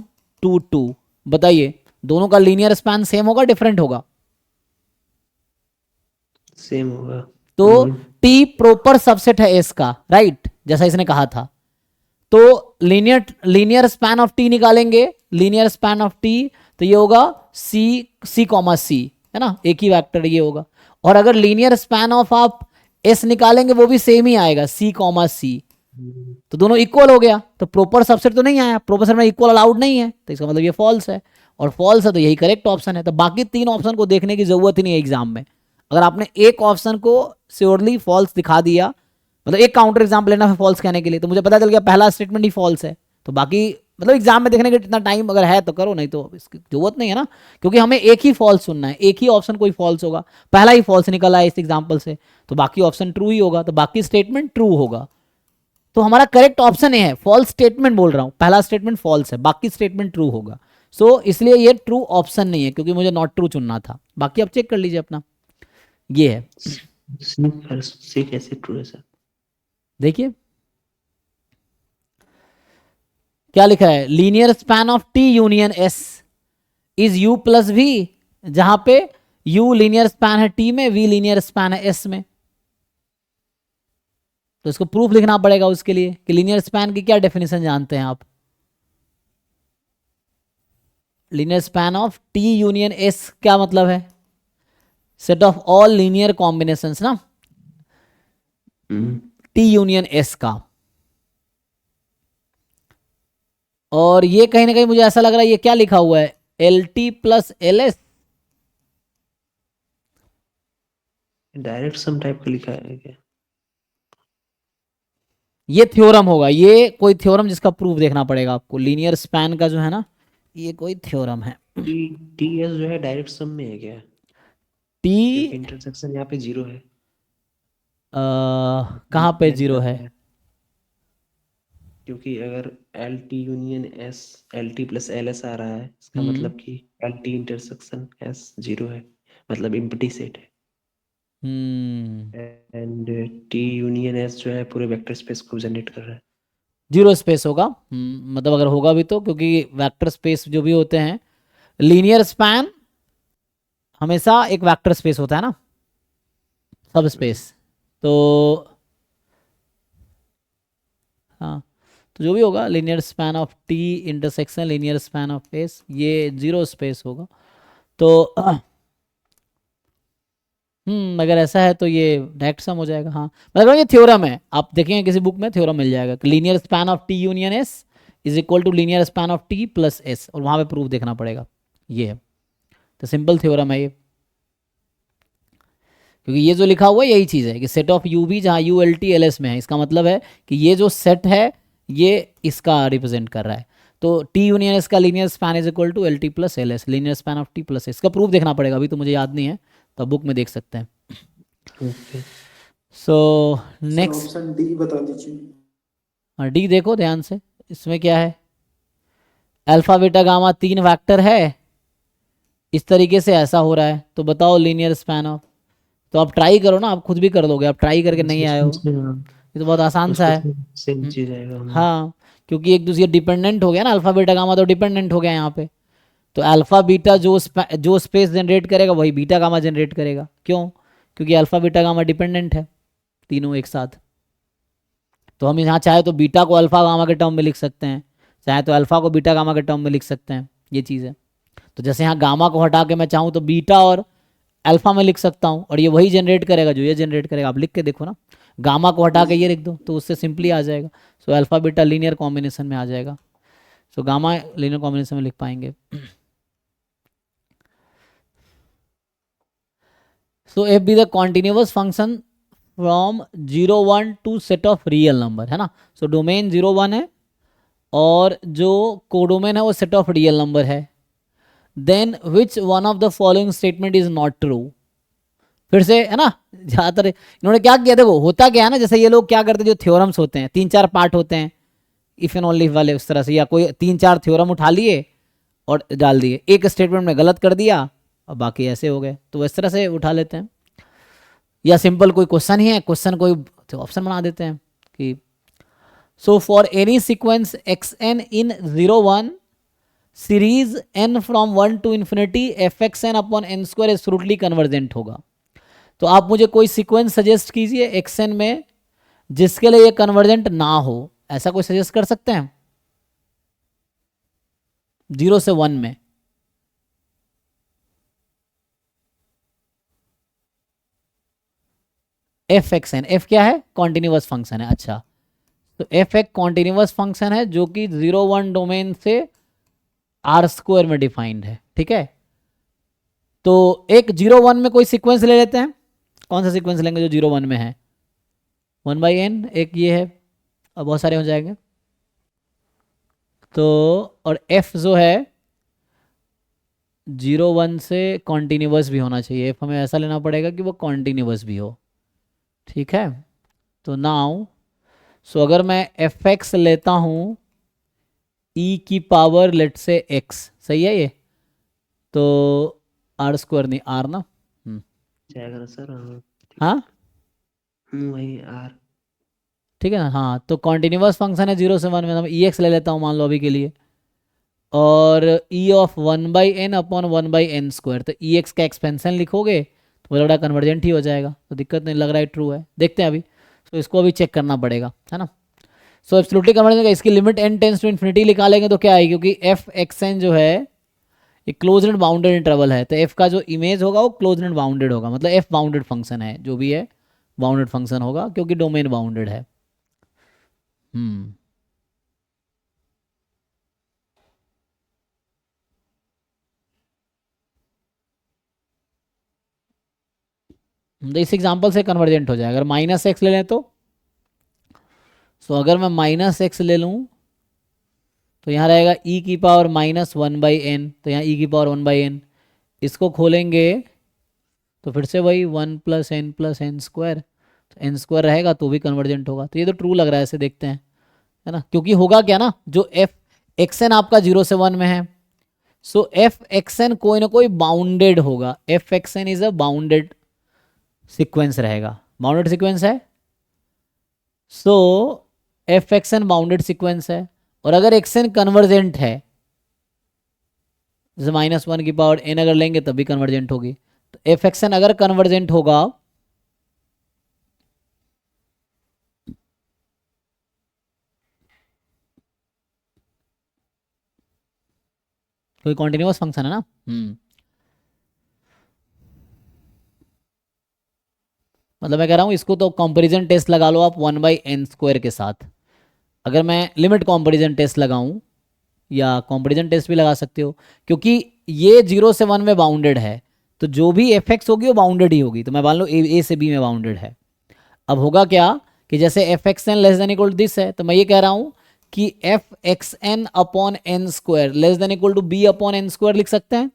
2 2। बताइए दोनों का लीनियर स्पैन सेम होगा डिफरेंट होगा? सेम होगा। तो टी प्रॉपर सबसेट है एस का, राइट, जैसा इसने कहा था। तो लीनियर स्पैन ऑफ टी निकालेंगे, लीनियर स्पैन ऑफ टी, तो ये होगा सी कॉमा सी, है ना, एक ही वेक्टर ये होगा। और अगर लीनियर स्पैन ऑफ आप एस निकालेंगे वो भी सेम ही आएगा, सी कॉमा सी। तो दोनों इक्वल हो गया, तो प्रॉपर सबसेट तो नहीं आया, प्रॉपर सबसेट में इक्वल अलाउड नहीं है, तो इसका मतलब ये फॉल्स है, और फॉल्स है तो यही करेक्ट ऑप्शन है। तो बाकी 3 ऑप्शन को देखने की जरूरत ही नहीं है एग्जाम में। अगर आपने एक ऑप्शन को श्योरली फॉल्स दिखा दिया, मतलब एक काउंटर एग्जाम्पल लेना है फॉल्स कहने के लिए, तो मुझे पता चल गया पहला स्टेटमेंट ही फॉल्स है, तो बाकी मतलब एग्जाम में देखने का इतना टाइम अगर है तो करो, नहीं तो इसकी जरूरत नहीं है ना, क्योंकि हमें एक ही फॉल्स सुनना है, एक ही ऑप्शन कोई फॉल्स होगा, पहला ही फॉल्स निकला है इस एग्जाम्पल से, तो बाकी ऑप्शन ट्रू ही होगा, तो बाकी स्टेटमेंट ट्रू होगा। तो हमारा करेक्ट ऑप्शन ये है, फॉल्स स्टेटमेंट बोल रहा हूं, पहला स्टेटमेंट फॉल्स है, बाकी स्टेटमेंट ट्रू होगा। सो इसलिए ये ट्रू ऑप्शन नहीं है, क्योंकि मुझे नॉट ट्रू चुनना था। बाकी आप चेक कर लीजिए अपना, ये है, सी कैसे ट्रू है सर? देखिए क्या लिखा है, linear span of T union S is U plus V, जहां पे यू लीनियर स्पैन है टी में, वी लीनियर स्पैन है एस में। तो इसको प्रूफ लिखना पड़ेगा उसके लिए कि लीनियर स्पैन की क्या डेफिनेशन जानते हैं आप। Linear span of T union S क्या मतलब है, set of all linear combinations ना, टी यूनियन एस का। और ये कहीं ना कहीं मुझे ऐसा लग रहा है ये क्या लिखा हुआ है, L T plus L S, direct sum type का लिखा है क्या? ये थ्योरम होगा, ये कोई थ्योरम जिसका प्रूफ देखना पड़ेगा आपको, लीनियर स्पैन का जो है ना, ये कोई थ्योरम है। टी एस जो है डायरेक्ट सम में है क्या? टी क्योंकि इंटरसेक्शन यहाँ पे 0 है। कहाँ पे Plan 0 कर है? रहा क्योंकि अगर L T union S L T plus L S आ रहा है, इसका मतलब कि एल टी इंटरसेक्शन एस 0 है, मतलब एम्प्टी सेट है। एंड टी यूनियन एस जो है पूरे वेक्टर स्पेस को जनरेट कर रहा है। 0 स्पेस होगा, मतलब अगर होगा भी तो, क्योंकि वेक्टर स्पेस जो भी होते हैं, लीनियर स्पैन हमेशा एक वेक्टर स्पेस होता है ना, सब स्पेस। तो हाँ, तो जो भी होगा linear span of T intersection linear span of S, ये 0 स्पेस होगा। तो अगर ऐसा है तो ये डायरेक्ट सम हो जाएगा। हाँ, मतलब ये थ्योरम है, आप देखेंगे किसी बुक में थ्योरम मिल जाएगा, linear span of T union S is equal to linear span of T plus S, और वहां पे प्रूफ देखना पड़ेगा। ये है, तो सिंपल थ्योरम है ये, क्योंकि ये जो लिखा हुआ है यही चीज़ है कि सेट ऑफ यू भी जहाँ U L T L S में है, इसका मतलब है कि ये जो सेट है ये इसका रिप्रेजेंट कर रहा है। तो टी यूनियन एस का linear span is equal to L T plus L S, linear span of T plus S, इसका प्रूफ देखना पड़ेगा, अभी तो मुझे याद नहीं है, तो बुक में देख सकते हैं। Okay so sir next option D बता दीजिए। डी देखो ध्यान से, इसमें क्या है, अल्फा बीटा गामा 3 फैक्टर है, इस तरीके से ऐसा हो रहा है, तो बताओ लीनियर स्पैन ऑफ। तो आप ट्राई करो ना, आप खुद भी कर लोगे, आप ट्राई करके नहीं आए हो, ये तो बहुत आसान सा है। सेम चीज आएगा। हाँ, क्योंकि एक दूसरे डिपेंडेंट हो गया ना, अल्फा बीटा गामा तो डिपेंडेंट हो गया यहाँ पे, तो अल्फा बीटा जो स्पेस जनरेट करेगा वही बीटा गामा जनरेट करेगा। क्यों? क्योंकि अल्फा बीटा गामा डिपेंडेंट है तीनों एक साथ। तो हम यहाँ चाहे तो बीटा को अल्फा गामा के टर्म में लिख सकते हैं, चाहे तो अल्फा को बीटा गामा के टर्म में लिख सकते हैं, ये चीज़ है। तो जैसे यहाँ गामा को हटा के मैं चाहूँ तो बीटा और अल्फा में लिख सकता हूँ, और ये वही जनरेट करेगा जो ये जनरेट करेगा। आप लिख के देखो ना, गामा को हटा के ये लिख दो तो उससे सिंपली आ जाएगा। So alpha beta linear combination में आ जाएगा, सो गामा लीनियर कॉम्बिनेशन में लिख पाएंगे। So F be the continuous function from 0 1 to set of real number, है ना। सो डोमेन 0 1 है और जो कोडोमेन है वो सेट ऑफ रियल नंबर है। Then which one of the following statement is not true. फिर से, है ना, ज़्यादातर इन्होंने क्या किया, देखो होता क्या है ना, जैसे ये लोग क्या करते हैं, जो थ्योरम्स होते हैं 3-4 पार्ट होते हैं इफ एंड ओनली वाले, उस तरह से, या कोई 3-4 थ्योरम उठा लिए और डाल दिए, एक स्टेटमेंट में गलत कर दिया और बाकी ऐसे हो गए, तो इस तरह से उठा लेते हैं। या सिंपल कोई क्वेश्चन ही है, क्वेश्चन कोई तो ऑप्शन बना देते हैं कि so for any sequence x n in 0 1 series n from 1 to infinity f x n upon n square absolutely convergent होगा। तो आप मुझे कोई सीक्वेंस सजेस्ट कीजिए एक्स एन में जिसके लिए ये कन्वर्जेंट ना हो, ऐसा कोई सजेस्ट कर सकते हैं 0 से 1 में। एफ एक्स एन, एफ क्या है, कॉन्टिन्यूअस फंक्शन है। अच्छा, तो एफ एक कॉन्टिन्यूअस फंक्शन है जो कि 0 1 डोमेन से आर स्क्वायर में डिफाइंड है, ठीक है। तो एक 0 1 में कोई सीक्वेंस ले लेते हैं, कौन सा सीक्वेंस लेंगे जो 0 1 में है, 1/n, एक ये है, अब बहुत सारे हो जाएंगे। तो और f जो है 0 1 से कॉन्टिन्यूअस भी होना चाहिए, f हमें ऐसा लेना पड़ेगा कि वो कॉन्टिन्यूअस भी हो, ठीक है। तो नाउ सो अगर मैं fx लेता हूँ e की पावर लेट से x, सही है ये, तो आर स्क्वायर नहीं आर ना, जाएगा ना सर? हाँ वही आर। ठीक है ना, हाँ। तो कॉन्टिन्यूअस फंक्शन है 0 से 1 में, मैं ex ले लेता हूँ मान लो अभी के लिए, और e of 1/n upon 1/n square, तो ex का एक्सपेंशन लिखोगे तो वो थोड़ा कन्वर्जेंट ही हो जाएगा, तो दिक्कत नहीं लग रहा है, ट्रू है। देखते हैं अभी, तो इसको अभी चेक करना पड़ेगा, है ना। सो एब्सोल्युटली कन्वर्जेंट का इसकी limit n tends to infinity निकालेंगे तो क्या आएगी, क्योंकि एफ एक्स एन जो है ये क्लोज एंड बाउंडेड इंटरवल है, तो f का जो इमेज होगा वो क्लोज एंड बाउंडेड होगा, मतलब f बाउंडेड फंक्शन है, जो भी है बाउंडेड फंक्शन होगा क्योंकि डोमेन बाउंडेड है। तो इस एग्जांपल से कन्वर्जेंट हो जाएगा। अगर -x ले लें तो अगर मैं -x ले लूँ तो यहाँ रहेगा e की पावर -1/n, तो यहाँ e की पावर 1/n, इसको खोलेंगे तो फिर से वही 1 + n + n स्क्वायर, तो n स्क्वायर रहेगा तो भी कन्वर्जेंट होगा। तो ये तो ट्रू लग रहा है, ऐसे देखते हैं, है ना, क्योंकि होगा क्या ना, जो f xn आपका 0 से 1 में है, सो f xn कोई ना कोई बाउंडेड होगा, f xn is a bounded sequence रहेगा, बाउंडेड सीक्वेंस है, सो एफ एक्सएन बाउंडेड सीक्वेंस है। और अगर एक्सएन कन्वर्जेंट है, जैसे -1 की पावर n अगर लेंगे तब भी कन्वर्जेंट होगी, तो एफ एक्सएन अगर कन्वर्जेंट होगा कोई कॉन्टिन्यूअस फंक्शन है ना, मतलब मैं कह रहा हूँ इसको तो कंपैरिजन टेस्ट लगा लो आप 1/n स्क्वायर के साथ। अगर मैं लिमिट कंपैरिजन टेस्ट लगाऊं, या कंपैरिजन टेस्ट भी लगा सकते हो, क्योंकि ये 0 से 1 में बाउंडेड है, तो जो भी एफ एक्स होगी वो बाउंडेड ही होगी, तो मैं मान लो ए से बी में बाउंडेड है। अब होगा क्या कि जैसे f x n less than equal to this है, तो मैं ये कह रहा हूँ कि f x n upon n square less than equal to B upon n square लिख सकते हैं,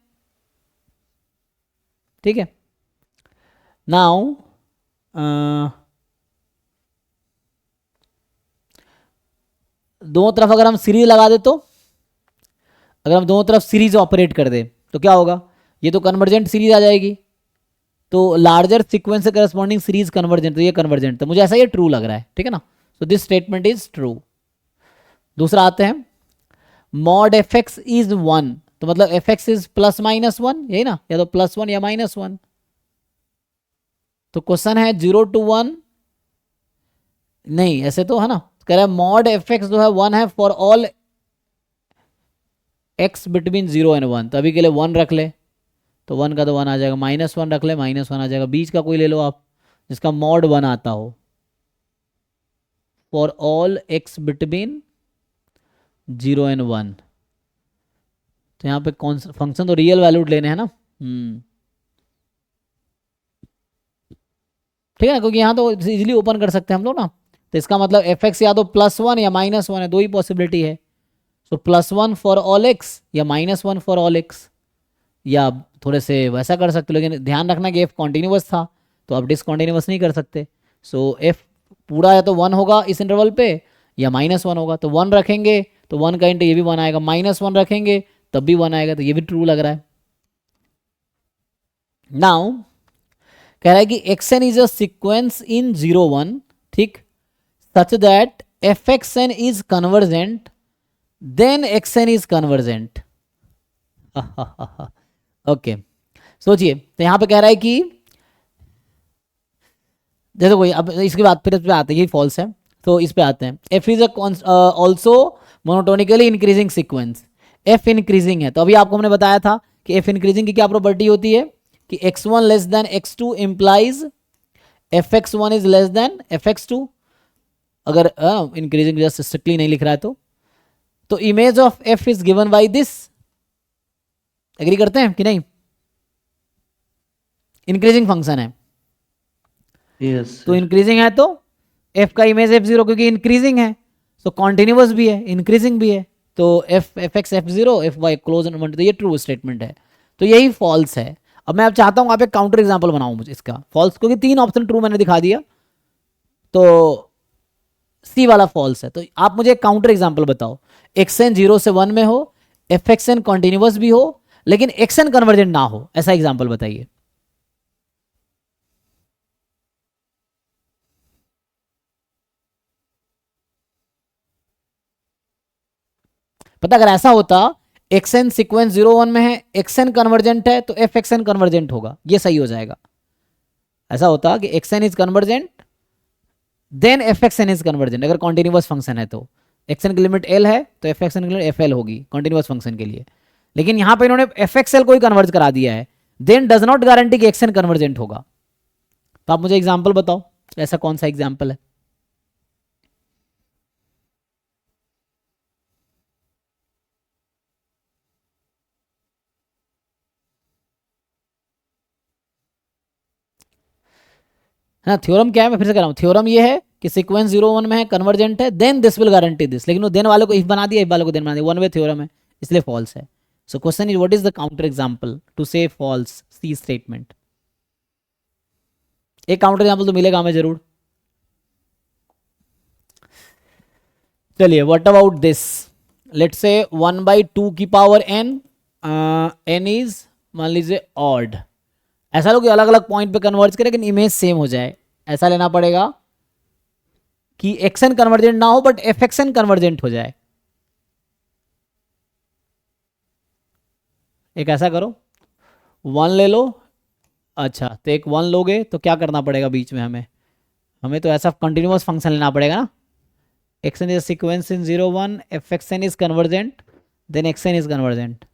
ठीक है। नाउ दोनों तरफ अगर हम सीरीज लगा दे, तो अगर हम दोनों तरफ सीरीज ऑपरेट कर दे तो क्या होगा, ये तो कन्वर्जेंट सीरीज आ जाएगी, तो लार्जर सीक्वेंस से करस्पॉन्डिंग सीरीज कन्वर्जेंट, तो ये कन्वर्जेंट, तो मुझे ऐसा ये ट्रू लग रहा है, ठीक है ना। So this statement is true. दूसरा आते हैं, मॉड एफ एक्स इज 1, तो मतलब एफ एक्स इज +-1, यही ना, या तो +1 या -1। तो क्वेश्चन है 0 to 1 नहीं, ऐसे तो है ना, कह रहा है मॉड एफ एक्स जो है 1 है for all x between 0 and 1, तो अभी के लिए 1 रख ले, तो 1 का तो 1 आ जाएगा, -1 रख ले, -1 आ जाएगा, बीच का कोई ले लो आप जिसका मॉड 1 आता हो, for all x between 0 and 1। तो यहाँ पे कौन सा फंक्शन, तो रियल वैल्यूड लेने हैं ना, ठीक है ना, क्योंकि यहाँ तो इजीली ओपन कर सकते हैं हम लोग ना, तो इसका मतलब एफ एक्स या तो +1 या -1 है, दो ही पॉसिबिलिटी है। सो +1 फॉर ऑल एक्स या -1 फॉर ऑल एक्स, या थोड़े से वैसा कर सकते हो, लेकिन ध्यान रखना कि एफ कॉन्टिन्यूअस था तो आप डिसकॉन्टिन्यूअस नहीं कर सकते। सो एफ पूरा या तो 1 होगा इस इंटरवल पे या -1 होगा, तो 1 रखेंगे तो 1 का इंटू ये भी 1 आएगा, -1 रखेंगे तब भी 1 आएगा, तो ये भी ट्रू लग रहा है। नाउ कह रहा है कि xn is a sequence in 0 1, ठीक, such that f x n is convergent then xn is convergent. Okay, सोचिए, तो यहां पे कह रहा है कि जैसे कोई, अब इसके बाद फिर इस पे आते हैं, ये फॉल्स है, तो इस पे आते हैं, f is also monotonically increasing sequence, f increasing है, तो अभी आपको हमने बताया था कि f इंक्रीजिंग की क्या प्रॉपर्टी होती है कि x1 less than x2 implies fx1 is less then fx2, अगर इंक्रीजिंग जस्ट स्ट्रिक्टली नहीं लिख रहा है तो image of f is given by this, agree करते हैं कि नहीं? इंक्रीजिंग फंक्शन है यस तो इंक्रीजिंग है तो एफ का इमेज एफ जीरो, क्योंकि इंक्रीजिंग है तो कॉन्टिन्यूअस भी है, इंक्रीजिंग भी है, तो f x f zero f y close and one, तो ये ट्रू स्टेटमेंट है, तो यही फॉल्स है। अब मैं अब चाहता हूँ आप एक काउंटर एग्जाम्पल बनाऊं मुझे इसका फॉल्स, क्योंकि 3 ऑप्शन ट्रू मैंने दिखा दिया, तो सी वाला फॉल्स है। तो आप मुझे एक काउंटर एग्जाम्पल बताओ, एक्सएन 0 से 1 में हो, एफ एक्सएन कॉन्टिन्यूअस भी हो, लेकिन एक्सएन कन्वर्जेंट ना हो, ऐसा एग्जाम्पल बताइए। पता अगर ऐसा होता एक्सएन सीक्वेंस 0 1 में है, एक्सएन कन्वर्जेंट है, तो एफ एक्सएन कन्वर्जेंट होगा, ये सही हो जाएगा। ऐसा होता कि x n is convergent then f x n is convergent, अगर कॉन्टिन्यूअस फंक्शन है तो एक्सएन की लिमिट एल है तो एफ एक्सएन की लिमिट एफ एल होगी कॉन्टिन्यूअस फंक्शन के लिए। लेकिन यहां पे इन्होंने एफ एक्स एल को ही कन्वर्ज करा दिया है, देन डज नॉट गारंटी कि एक्सएन कन्वर्जेंट होगा। तो आप मुझे एग्जाम्पल बताओ, ऐसा कौन सा एग्जाम्पल है? है ना, थ्योरम क्या है, मैं फिर से कह रहा हूँ, थ्योरम ये है कि सीक्वेंस 0 1 में है, कन्वर्जेंट है, then this will guarantee this, लेकिन वो देन वाले को इफ बना दिया, इफ वाले को देन बना दिया, वन वे थ्योरम है, इसलिए फॉल्स है। So question is what is the counter example to say false see statement? एक काउंटर एग्जांपल तो मिलेगा हमें जरूर। चलिए what about this, let's say 1/2 की पावर n, n इज मान लीजिए ऑड, ऐसा लोग अलग अलग पॉइंट पे कन्वर्ज करें लेकिन इमेज सेम हो जाए, ऐसा लेना पड़ेगा कि एक्सएन कन्वर्जेंट ना हो बट एफ एक्सएन कन्वर्जेंट हो जाए। एक ऐसा करो, 1 ले लो, अच्छा तो एक 1 लोगे तो क्या करना पड़ेगा बीच में, हमें तो ऐसा कंटिन्यूअस फंक्शन लेना पड़ेगा ना, x n is sequence in 0 1, f x n is convergent, then x n is convergent.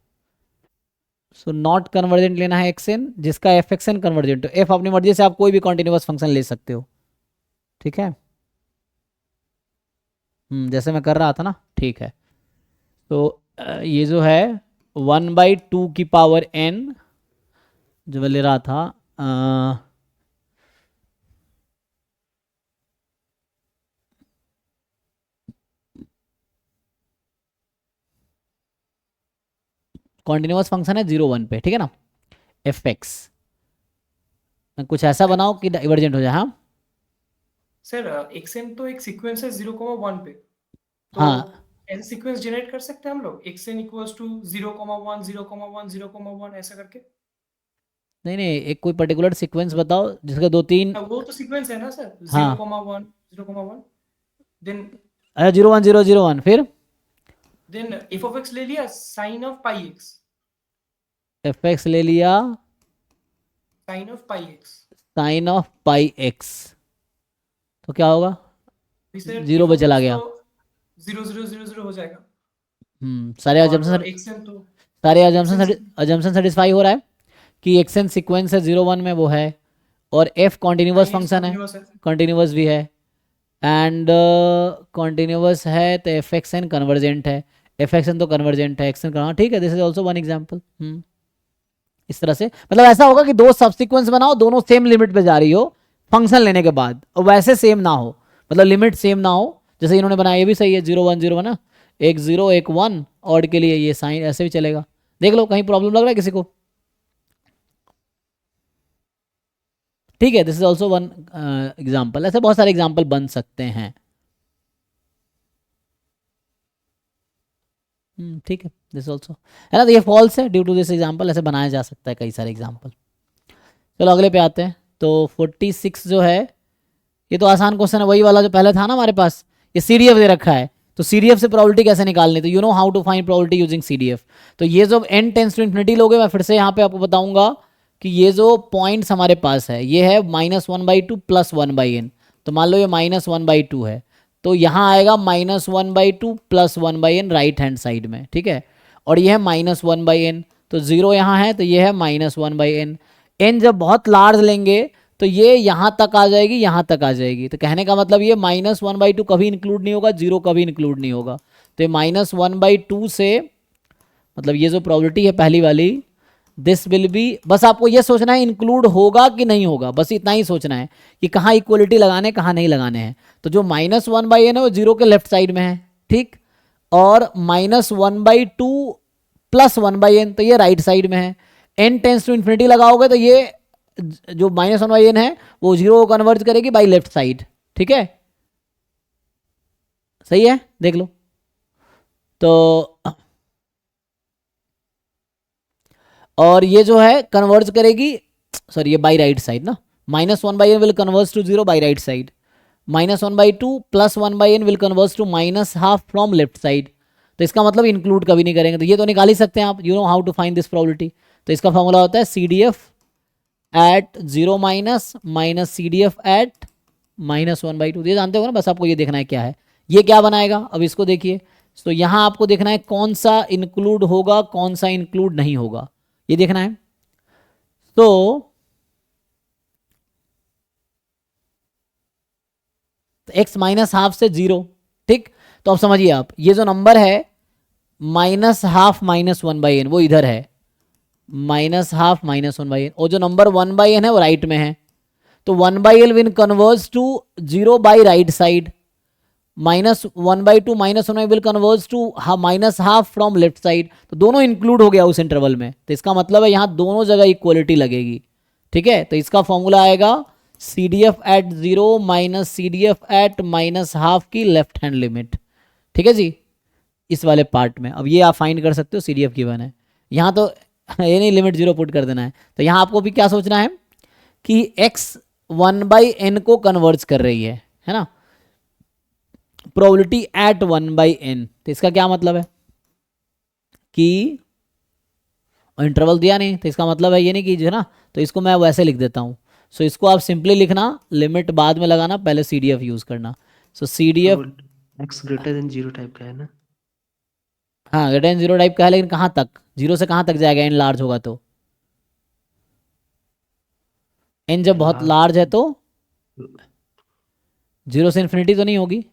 So not convergent लेना है एक्सएन, जिसका एफ एक्सएन कन्वर्जेंट हो, एफ अपनी मर्जी से आप कोई भी कॉन्टिन्यूअस फंक्शन ले सकते हो, ठीक है, जैसे मैं कर रहा था ना, ठीक है। तो ये जो है 1/2 की पावर n जो मैं ले रहा था, कॉन्टिन्यूअस फंक्शन है 0 1 पे, ठीक है ना, एफ एक्स, कुछ ऐसा बनाओ कि डाइवर्जेंट हो जाए। हाँ सर एक्सएन तो एक सीक्वेंस है 0,1 पे, तो हाँ ऐसे सीक्वेंस जनरेट कर सकते हैं हम लोग, एक्सएन इक्वल्स टू 0,1 0,1 0,1 ऐसा करके। नहीं नहीं, एक कोई पर्टिकुलर सीक्वेंस बताओ जिसका 2 3, वो तो सीक्वेंस है ना सर, हाँ 0,1 0,1, देन अच्छा 0 1 0 0 1, फिर एफ ऑफ एक्स ले लिया sine of pi x, f x ले लिया sine of pi x, sine of pi x, तो क्या होगा, सर 0 पे चला गया। 0 0 0 0 हो जाएगा। सारे और अजम्पशन एक्सएन तो सारे अजम्पशन सेटिस्फाई हो रहा है कि एक्सएन सीक्वेंस है 0 1 में वो है, और एफ कॉन्टिन्यूअस फंक्शन है, कॉन्टिन्यूअस भी है, एंड कॉन्टिन्यूअस है तो एफ एक्सएन कन्वर्जेंट है, एफ एक्सएन तो कन्वर्जेंट है, एक्सएन हाँ ठीक है, this is also one example. इस तरह से मतलब ऐसा होगा कि 2 सबसीक्वेंस बनाओ, दोनों सेम लिमिट पे जा रही हो फंक्शन लेने के बाद, और वैसे सेम ना हो, मतलब लिमिट सेम ना हो, जैसे इन्होंने बनाया ये भी सही है 0 1 0 1 ना, एक 0 एक 1, ऑड के लिए ये साइन ऐसे भी चलेगा। देख लो कहीं प्रॉब्लम लग रहा है किसी को? ठीक है, this is also one example, ऐसे बहुत सारे एग्जाम्पल बन सकते हैं। ठीक है, दिस ऑल्सो है ना, तो ये फॉल्स है ड्यू टू दिस एग्जाम्पल, ऐसे बनाया जा सकता है कई सारे एग्जाम्पल। चलो अगले पे आते हैं। तो 46 जो है ये तो आसान क्वेश्चन है, वही वाला जो पहले था ना हमारे पास, ये CDF दे रखा है, तो CDF से प्रोबेबिलिटी कैसे निकालनी, तो you know how to find probability using CDF। तो ये जो n टेंस टू इन्फिनिटी लोगे, मैं फिर से यहाँ पे आपको बताऊंगा कि ये जो पॉइंट्स हमारे पास है ये है -1/2 + 1/n, तो मान लो ये -1/2 है, तो यहाँ आएगा -1/2 + 1/n राइट हैंड साइड में, ठीक है, और ये है -1/n, तो 0 यहाँ है तो ये है -1/n। n जब बहुत लार्ज लेंगे तो ये यहाँ तक आ जाएगी, यहाँ तक आ जाएगी। तो कहने का मतलब ये -1/2 कभी इंक्लूड नहीं होगा, 0 कभी इंक्लूड नहीं होगा। तो ये -1/2 से मतलब ये जो प्रोबेबिलिटी है पहली वाली, दिस विल बी, बस आपको ये सोचना है इंक्लूड होगा कि नहीं होगा, बस इतना ही सोचना है कि कहाँ इक्वलिटी लगाने कहाँ नहीं लगाने हैं। तो जो -1/n है वो 0 के लेफ्ट साइड में है, ठीक, और -1/2 + 1/n तो ये राइट साइड में है। n टेंस टू इन्फिनिटी लगाओगे तो ये जो -1/n है वो 0 को कन्वर्ज करेगी बाई लेफ्ट साइड, ठीक है, सही है, देख लो। तो और ये जो है कन्वर्ज करेगी, सॉरी ये बाई राइट साइड ना, -1/n will converge to 0 by right side, -1/2 + 1/n will converge to -½ from left side. तो इसका मतलब इंक्लूड कभी नहीं करेंगे, तो ये तो निकाल ही सकते हैं आप, you know how to find this probability. तो इसका फॉर्मूला होता है CDF at 0 minus CDF at -1/2। ये जानते हो ना, बस आपको ये देखना है क्या है, ये क्या बनाएगा। अब इसको देखिए, तो यहाँ आपको देखना है कौन सा इंक्लूड होगा कौन सा इंक्लूड नहीं होगा, ये देखना है। तो x -½ से 0, ठीक। तो अब समझिए आप, ये जो नंबर है -½ -1/n वो इधर है, -½ -1/n, और जो नंबर 1/n है वो राइट में है। तो 1/n will converge to 0 by right side, -1/2 -1 will converge to -½ from left side. तो दोनों इंक्लूड हो गया उस इंटरवल में, तो इसका मतलब है यहाँ दोनों जगह इक्वलिटी लगेगी, ठीक है। तो इसका फॉर्मूला आएगा CDF at 0 minus CDF at -½ की लेफ्ट हैंड लिमिट, ठीक है जी, इस वाले पार्ट में। अब ये आप फाइंड कर सकते हो, CDF गिवन है यहाँ, तो ये नहीं लिमिट 0 पुट कर देना है। तो यहाँ आपको भी क्या सोचना है कि x 1/n को कन्वर्ज कर रही है ना, प्रोबेबिलिटी एट 1/n। तो इसका क्या मतलब है कि इंटरवल दिया नहीं, तो इसका मतलब है ये नहीं कि जो है ना, तो इसको मैं वैसे लिख देता हूँ। सो इसको आप सिंपली लिखना, लिमिट बाद में लगाना, पहले CDF यूज करना। सो CDF x greater than 0 type का है ना। हाँ ग्रेटर देन 0 टाइप का है, लेकिन कहाँ तक, 0 से कहाँ तक जाएगा, n लार्ज होगा तो, n जब बहुत लार्ज है तो 0 से इन्फिनिटी तो नहीं होगी,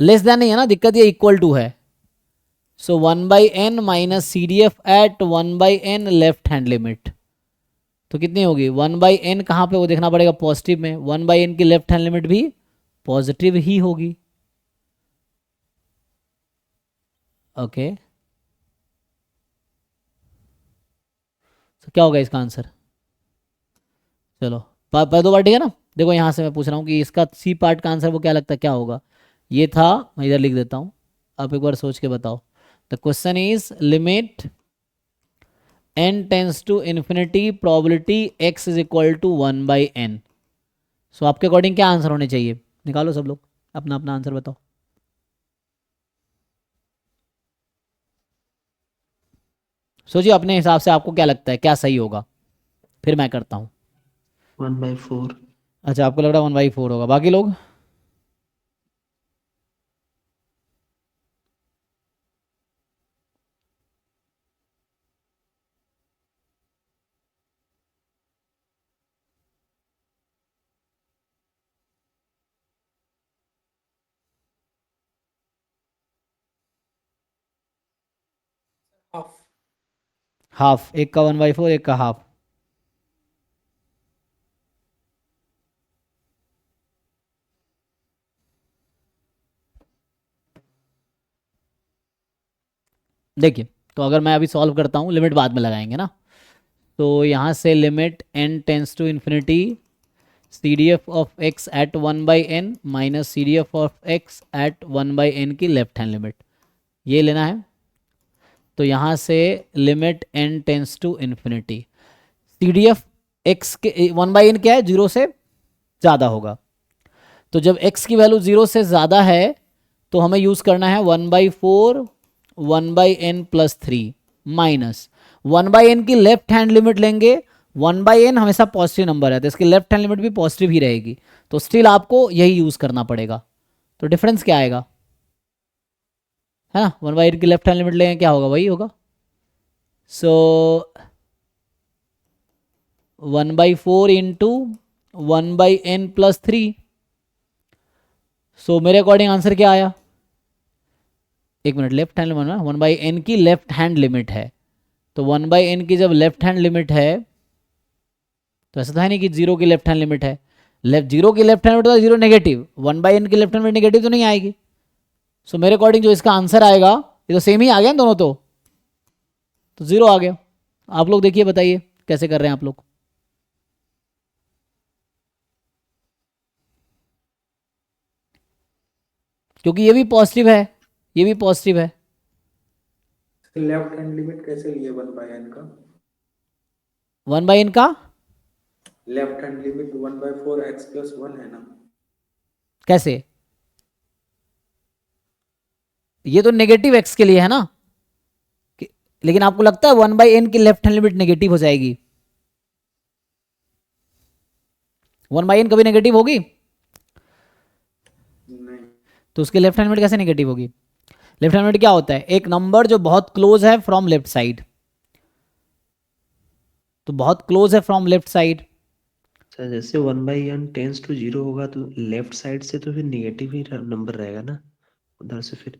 लेस देन नहीं है ना, दिक्कत ये इक्वल टू है। So 1/n minus CDF at 1/n left hand limit, तो कितनी होगी 1/n, कहाँ पे वो देखना पड़ेगा, पॉजिटिव में, 1/n की लेफ्ट हैंड लिमिट भी पॉजिटिव ही होगी, ओके। तो क्या होगा इसका आंसर, चलो दो बार, ठीक है ना। देखो यहाँ से मैं पूछ रहा हूँ कि इसका C पार्ट का आंसर वो क्या लगता है क्या होगा। ये था, मैं इधर लिख देता हूँ, आप एक बार सोच के बताओ। The question is limit n tends to infinity probability x is equal to 1/n। So आपके अकॉर्डिंग क्या आंसर होने चाहिए, निकालो सब लोग अपना अपना आंसर बताओ। सोचिए अपने हिसाब से आपको क्या लगता है क्या सही होगा, फिर मैं करता हूँ। 1/4। अच्छा आपको लग रहा है 1/4 होगा, बाकी लोग हाफ। हाफ, एक का 1/4 एक का हाफ। देखिए तो अगर मैं अभी सॉल्व करता हूँ, लिमिट बाद में लगाएंगे ना, तो यहाँ से limit n tends to infinity CDF of x at 1/n minus CDF of x at 1/n की लेफ्ट हैंड लिमिट, ये लेना है। तो यहाँ से limit n tends to infinity CDF x के 1/n क्या है, 0 से ज़्यादा होगा। तो जब x की वैल्यू 0 से ज़्यादा है तो हमें यूज़ करना है 1/4 1/n + 3 माइनस 1/n की लेफ्ट हैंड लिमिट लेंगे। 1/n हमेशा पॉजिटिव नंबर है तो इसकी लेफ्ट हैंड लिमिट भी पॉजिटिव ही रहेगी, तो स्टिल आपको यही यूज़ करना पड़ेगा। तो डिफरेंस क्या आएगा, है ना, 1/n की लेफ्ट हैंड लिमिट लेंगे क्या होगा, वही होगा। सो 1/4 इंटू 1/n+3। सो मेरे अकॉर्डिंग आंसर क्या आया, एक minute, left hand limit 1/n की लेफ्ट हैंड लिमिट है, तो 1/n की जब लेफ्ट हैंड लिमिट है तो ऐसा तो है नहीं कि 0 की लेफ्ट हैंड लिमिट है, जीरो की लेफ्ट हैंड लिमिट तो 0 नेगेटिव, 1/n की लेफ्ट हैंड लिमिट नेगेटिव तो नहीं आएगी। सो मेरे अकॉर्डिंग जो इसका आंसर आएगा, ये तो सेम ही आ गया ना दोनों, तो 0 आ गया। आप लोग देखिए, बताइए कैसे कर रहे हैं आप लोग। क्योंकि ये भी पॉजिटिव है, ये भी पॉजिटिव है। लेफ्ट हैंड लिमिट कैसे लिए 1/n का? 1/n का लेफ्ट हैंड लिमिट 1/4 x+1 है ना? कैसे, ये तो नेगेटिव x के लिए है ना, लेकिन आपको लगता है 1/n की लेफ्ट हैंड लिमिट नेगेटिव हो जाएगी? 1/n कभी नेगेटिव होगी? नहीं। तो उसकी लेफ्ट हैंड लिमिट कैसे नेगेटिव होगी? लेफ्ट हैंड लिमिट क्या होता है, एक नंबर जो बहुत क्लोज है फ्रॉम लेफ्ट साइड, तो बहुत क्लोज है फ्रॉम लेफ्ट साइड। सर जैसे 1/n टेंस टू 0 होगा तो लेफ्ट साइड से तो फिर निगेटिव ही नंबर रहेगा ना उधर से फिर।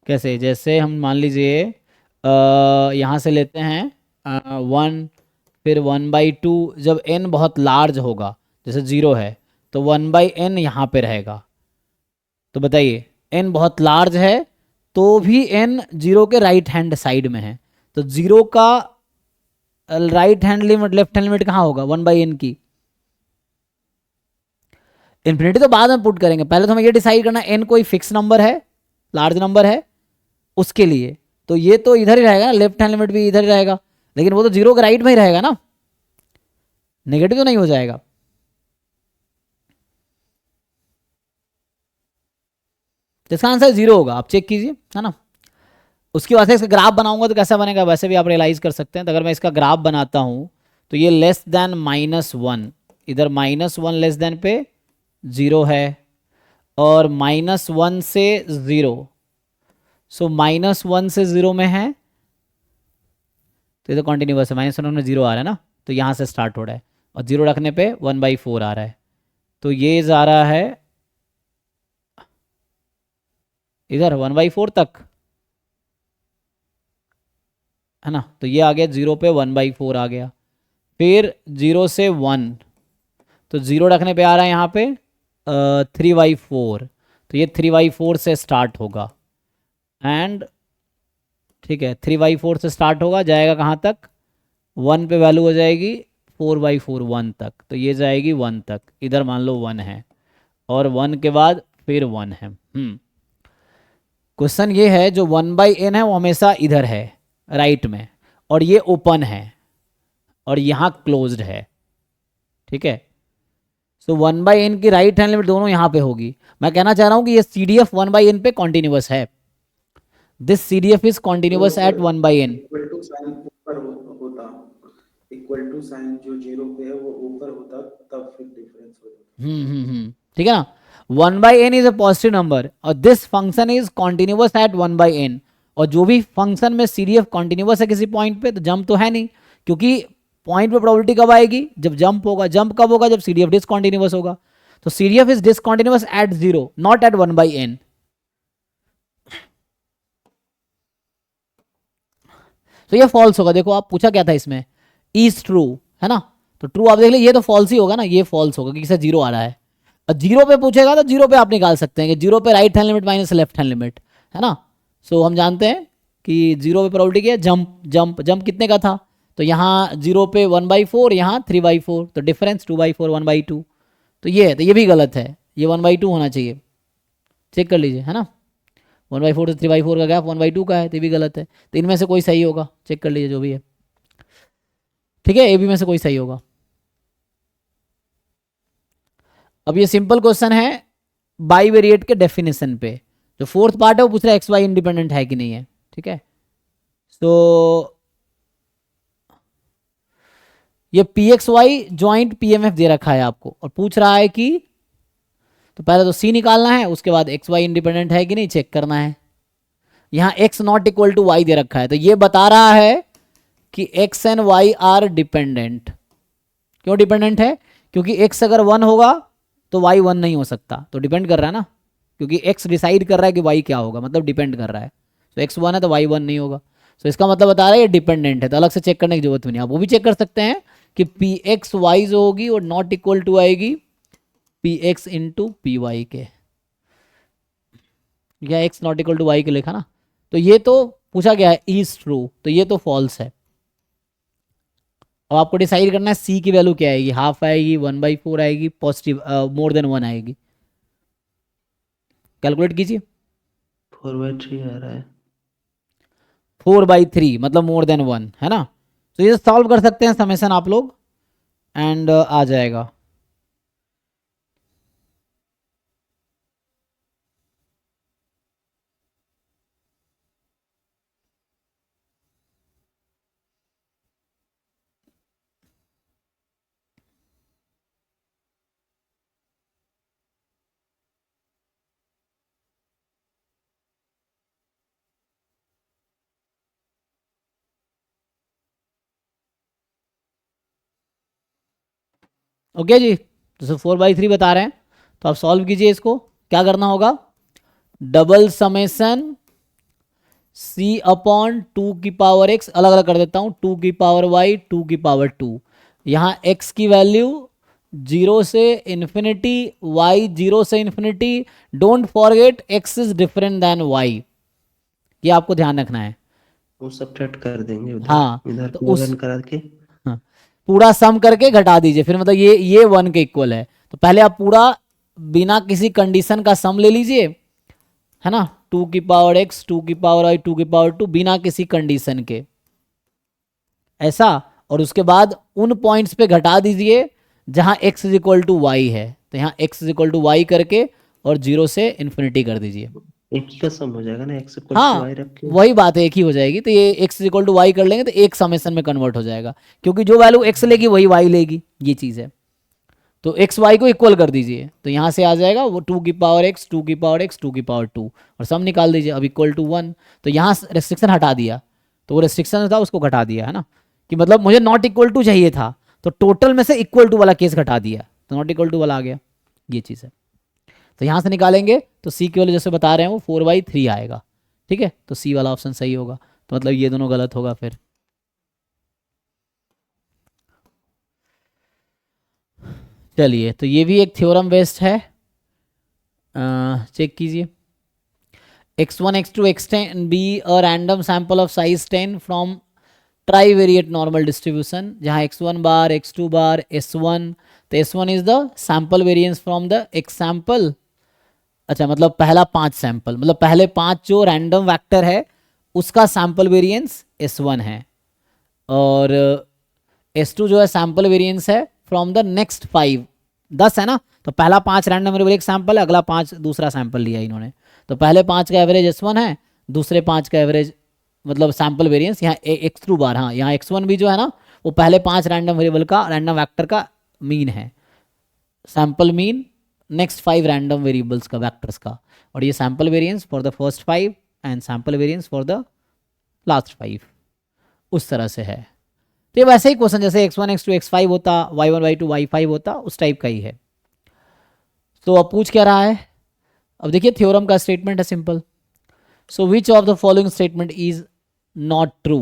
कैसे, जैसे हम मान लीजिए यहाँ से लेते हैं 1, फिर 1/2, जब n बहुत लार्ज होगा, जैसे 0 है तो 1/n यहाँ पे रहेगा। तो बताइए, n बहुत लार्ज है तो भी n 0 के राइट हैंड साइड में है, तो 0 का right hand limit, left hand limit कहाँ होगा 1/n की? इन्फिनिटी तो बाद में पुट करेंगे, पहले तो हमें ये डिसाइड करना n कोई फिक्स नंबर है, लार्ज नंबर है उसके लिए, तो ये तो इधर ही रहेगा ना, लेफ्ट हैंड लिमिट भी इधर ही रहेगा, लेकिन वो तो 0 के राइट में ही रहेगा ना, नेगेटिव तो नहीं हो जाएगा। तो इसका आंसर 0 होगा, आप चेक कीजिए, है ना। उसकी वजह से इसका ग्राफ बनाऊंगा तो कैसा बनेगा, वैसे भी आप रियलाइज कर सकते हैं। तो अगर मैं इसका ग्राफ बनाता हूं तो ये लेस देन -1, इधर -1 लेस देन पे 0 है, और -1 से 0, सो -1 से 0 में है, तो ये तो कॉन्टिन्यूस है, -1 में 0 आ रहा है ना, तो यहाँ से स्टार्ट हो रहा है, और 0 रखने पे 1/4 आ रहा है, तो ये जा रहा है इधर 1/4 तक, है ना। तो ये आ गया 0 पे 1/4 आ गया, फिर 0 से 1, तो 0 रखने पे आ रहा है यहाँ पे 3/4, तो ये 3/4 से स्टार्ट होगा, एंड ठीक है 3/4 से स्टार्ट होगा, जाएगा कहाँ तक, 1 पे वैल्यू हो जाएगी 4/4 1 तक, तो ये जाएगी 1 तक, इधर मान लो 1 है, और 1 के बाद फिर 1 है। क्वेश्चन ये है, जो 1/n है वो हमेशा इधर है राइट में, और ये ओपन है और यहाँ क्लोज्ड है, ठीक है। सो 1/n की राइट हैंड लिमिट दोनों यहाँ पे होगी। मैं कहना चाह रहा हूँ कि ये CDF 1/n पे कॉन्टिन्यूस है, this CDF is continuous at 1/n। Equal to sine ऊपर होता, इक्वल टू साइन जो 0 पे है वो ऊपर होता, तब फिर डिफरेंस हो जाता। ठीक है ना। 1/n is a positive number और this function is continuous at 1/n, और जो भी फंक्शन में CDF कॉन्टिन्यूस है किसी पॉइंट पे, तो जंप तो है नहीं, क्योंकि पॉइंट पे प्रोबेबिलिटी कब आएगी, जब जंप होगा। जंप कब होगा, जब CDF डिसकॉन्टिन्यूस होगा। तो CDF is discontinuous at 0, not at 1/n। तो ये फॉल्स होगा। देखो आप पूछा क्या था इसमें, इज ट्रू, है ना, तो ट्रू आप देख लीजिए, ये तो फॉल्स ही होगा ना, ये फॉल्स होगा क्योंकि 0 आ रहा है। और 0 पे पूछेगा तो 0 पे आप निकाल सकते हैं कि 0 पे right hand limit minus left hand limit, है ना। सो हम जानते हैं कि 0 पे प्रोबेबिलिटी क्या है, जंप जंप जंप कितने का था, तो यहाँ 0 पे 1/4, यहाँ 3/4, तो डिफरेंस 2/4 1/2, तो ये है, तो ये भी गलत है, ये 1/2 होना चाहिए, चेक कर लीजिए, है ना। 1/4 से 3/4 का गैप 1/2 का है, तो ये भी गलत है। तो इनमें से कोई सही होगा, चेक कर लीजिए जो भी है, ठीक है, ए बी में से कोई सही होगा। अब ये सिंपल क्वेश्चन है बाईवेरिएट के डेफिनेशन पे, जो फोर्थ पार्ट है वो पूछ रहा है XY इंडिपेंडेंट है कि नहीं है, ठीक है। तो ये PXY जॉइंट PMF दे रखा है आपको, और पूछ रहा है कि, तो पहले तो C निकालना है, उसके बाद XY इंडिपेंडेंट है कि नहीं चेक करना है। यहाँ X not equal to Y दे रखा है, तो ये बता रहा है कि X and Y are dependent, क्यों डिपेंडेंट है? क्योंकि x अगर 1 होगा तो y 1 नहीं हो सकता, तो डिपेंड कर रहा है ना, क्योंकि x डिसाइड कर रहा है कि y क्या होगा, मतलब डिपेंड कर रहा है। तो x 1 है तो y 1 नहीं होगा। तो इसका मतलब बता रहा है ये डिपेंडेंट है, तो अलग से चेक करने की जरूरत भी नहीं। आप वो भी चेक कर सकते हैं कि पी एक्स वाई जो होगी वो नॉट इक्वल टू आएगी p x into p y के, या x not equal to y के लिखा ना, तो ये तो पूछा गया है इज ट्रू, तो ये तो फॉल्स है। अब आपको डिसाइड करना है सी की वैल्यू क्या आएगी, हाफ आएगी, 1/4 आएगी, पॉजिटिव मोर देन 1 आएगी। कैलकुलेट कीजिए। 4/3 आ रहा है। 4/3 मतलब मोर देन 1 है ना, तो ये सॉल्व कर सकते हैं समेशन आप लोग, एंड आ जाएगा। ओके जी, तो 4/3 बता रहे हैं, तो आप सॉल्व कीजिए इसको। क्या करना होगा, डबल समेशन c अपॉन 2 की पावर x, अलग अलग कर देता हूं, 2 की पावर y, 2 की पावर 2। यहाँ x की वैल्यू 0 से इन्फिनिटी, y 0 से इन्फिनिटी। Don't forget x is different than y, ये आपको ध्यान रखना है। वो सब्ट्रैक्ट कर देंगे उधर, हाँ, इधर तो पूरा उस रन करा के। हाँ, पूरा सम करके घटा दीजिए, फिर मतलब ये 1 के इक्वल है, तो पहले आप पूरा बिना किसी कंडीशन का सम ले लीजिए, है ना, 2 की पावर x, 2 की पावर y, 2 की पावर 2, बिना किसी कंडीशन के, ऐसा। और उसके बाद उन पॉइंट्स पे घटा दीजिए जहां x is equal to y है, तो यहाँ x is equal to y करके और 0 से इन्फिनिटी कर दीजिए। एक ही का सम हो जाएगा ना, x इक्वल टू हाँ, y रख के। वही बात है, एक ही हो जाएगी, तो ये x is equal to y कर लेंगे तो एक समेशन में कन्वर्ट हो जाएगा, क्योंकि जो वैल्यू x लेगी वही y लेगी, ये चीज़ है। तो x y को इक्वल कर दीजिए, तो यहाँ से आ जाएगा वो 2 की पावर x, 2 की पावर x, 2 की पावर 2, और सम निकाल दीजिए, अब इक्वल टू 1। तो यहाँ रेस्ट्रिक्शन हटा दिया, तो वो रेस्ट्रिक्शन था उसको घटा दिया, है ना, कि मतलब मुझे नॉट इक्वल टू चाहिए था, तो टोटल में से इक्वल टू वाला केस घटा दिया, तो नॉट इक्वल टू वाला आ गया, ये चीज़ है। तो यहाँ से निकालेंगे तो सी की वैल्यू जैसे बता रहे हैं वो 4/3 आएगा, ठीक है, तो सी वाला ऑप्शन सही होगा, तो मतलब ये दोनों गलत होगा फिर। चलिए, तो ये भी एक थ्योरम बेस्ड है, चेक कीजिए। x1 x2 x10 be a random sample of size 10 from trivariate normal distribution, जहाँ x1 bar, x2 bar, s1, तो s1 is the sample variance from the x sample. अच्छा, मतलब पहला 5 सैंपल, मतलब पहले 5 जो रैंडम वेक्टर है उसका सैंपल वेरिएंस s1 है, और s2 जो है सैंपल वेरिएंस है फ्रॉम द नेक्स्ट 5, 10 है ना, तो पहला 5 रैंडम वेरिएबल एक सैंपल है, अगला 5 दूसरा सैंपल लिया इन्होंने, तो पहले 5 का एवरेज s1 है, दूसरे 5 का एवरेज मतलब सैंपल वेरिएंस यहाँ x2 बार, हाँ यहाँ x1 भी जो है ना वो पहले 5 रैंडम वेरिएबल का, रैंडम वेक्टर का मीन है, sample mean next 5 random variables का, वेक्टर्स का, और ये sample variance for the first 5 and sample variance for the last 5, उस तरह से है। तो ये वैसे ही क्वेश्चन जैसे x1 x2 x5 होता, y1 y2 y5 होता, उस टाइप का ही है। तो अब पूछ क्या रहा है, अब देखिए थ्योरम का स्टेटमेंट है simple, so which of the following statement is not true.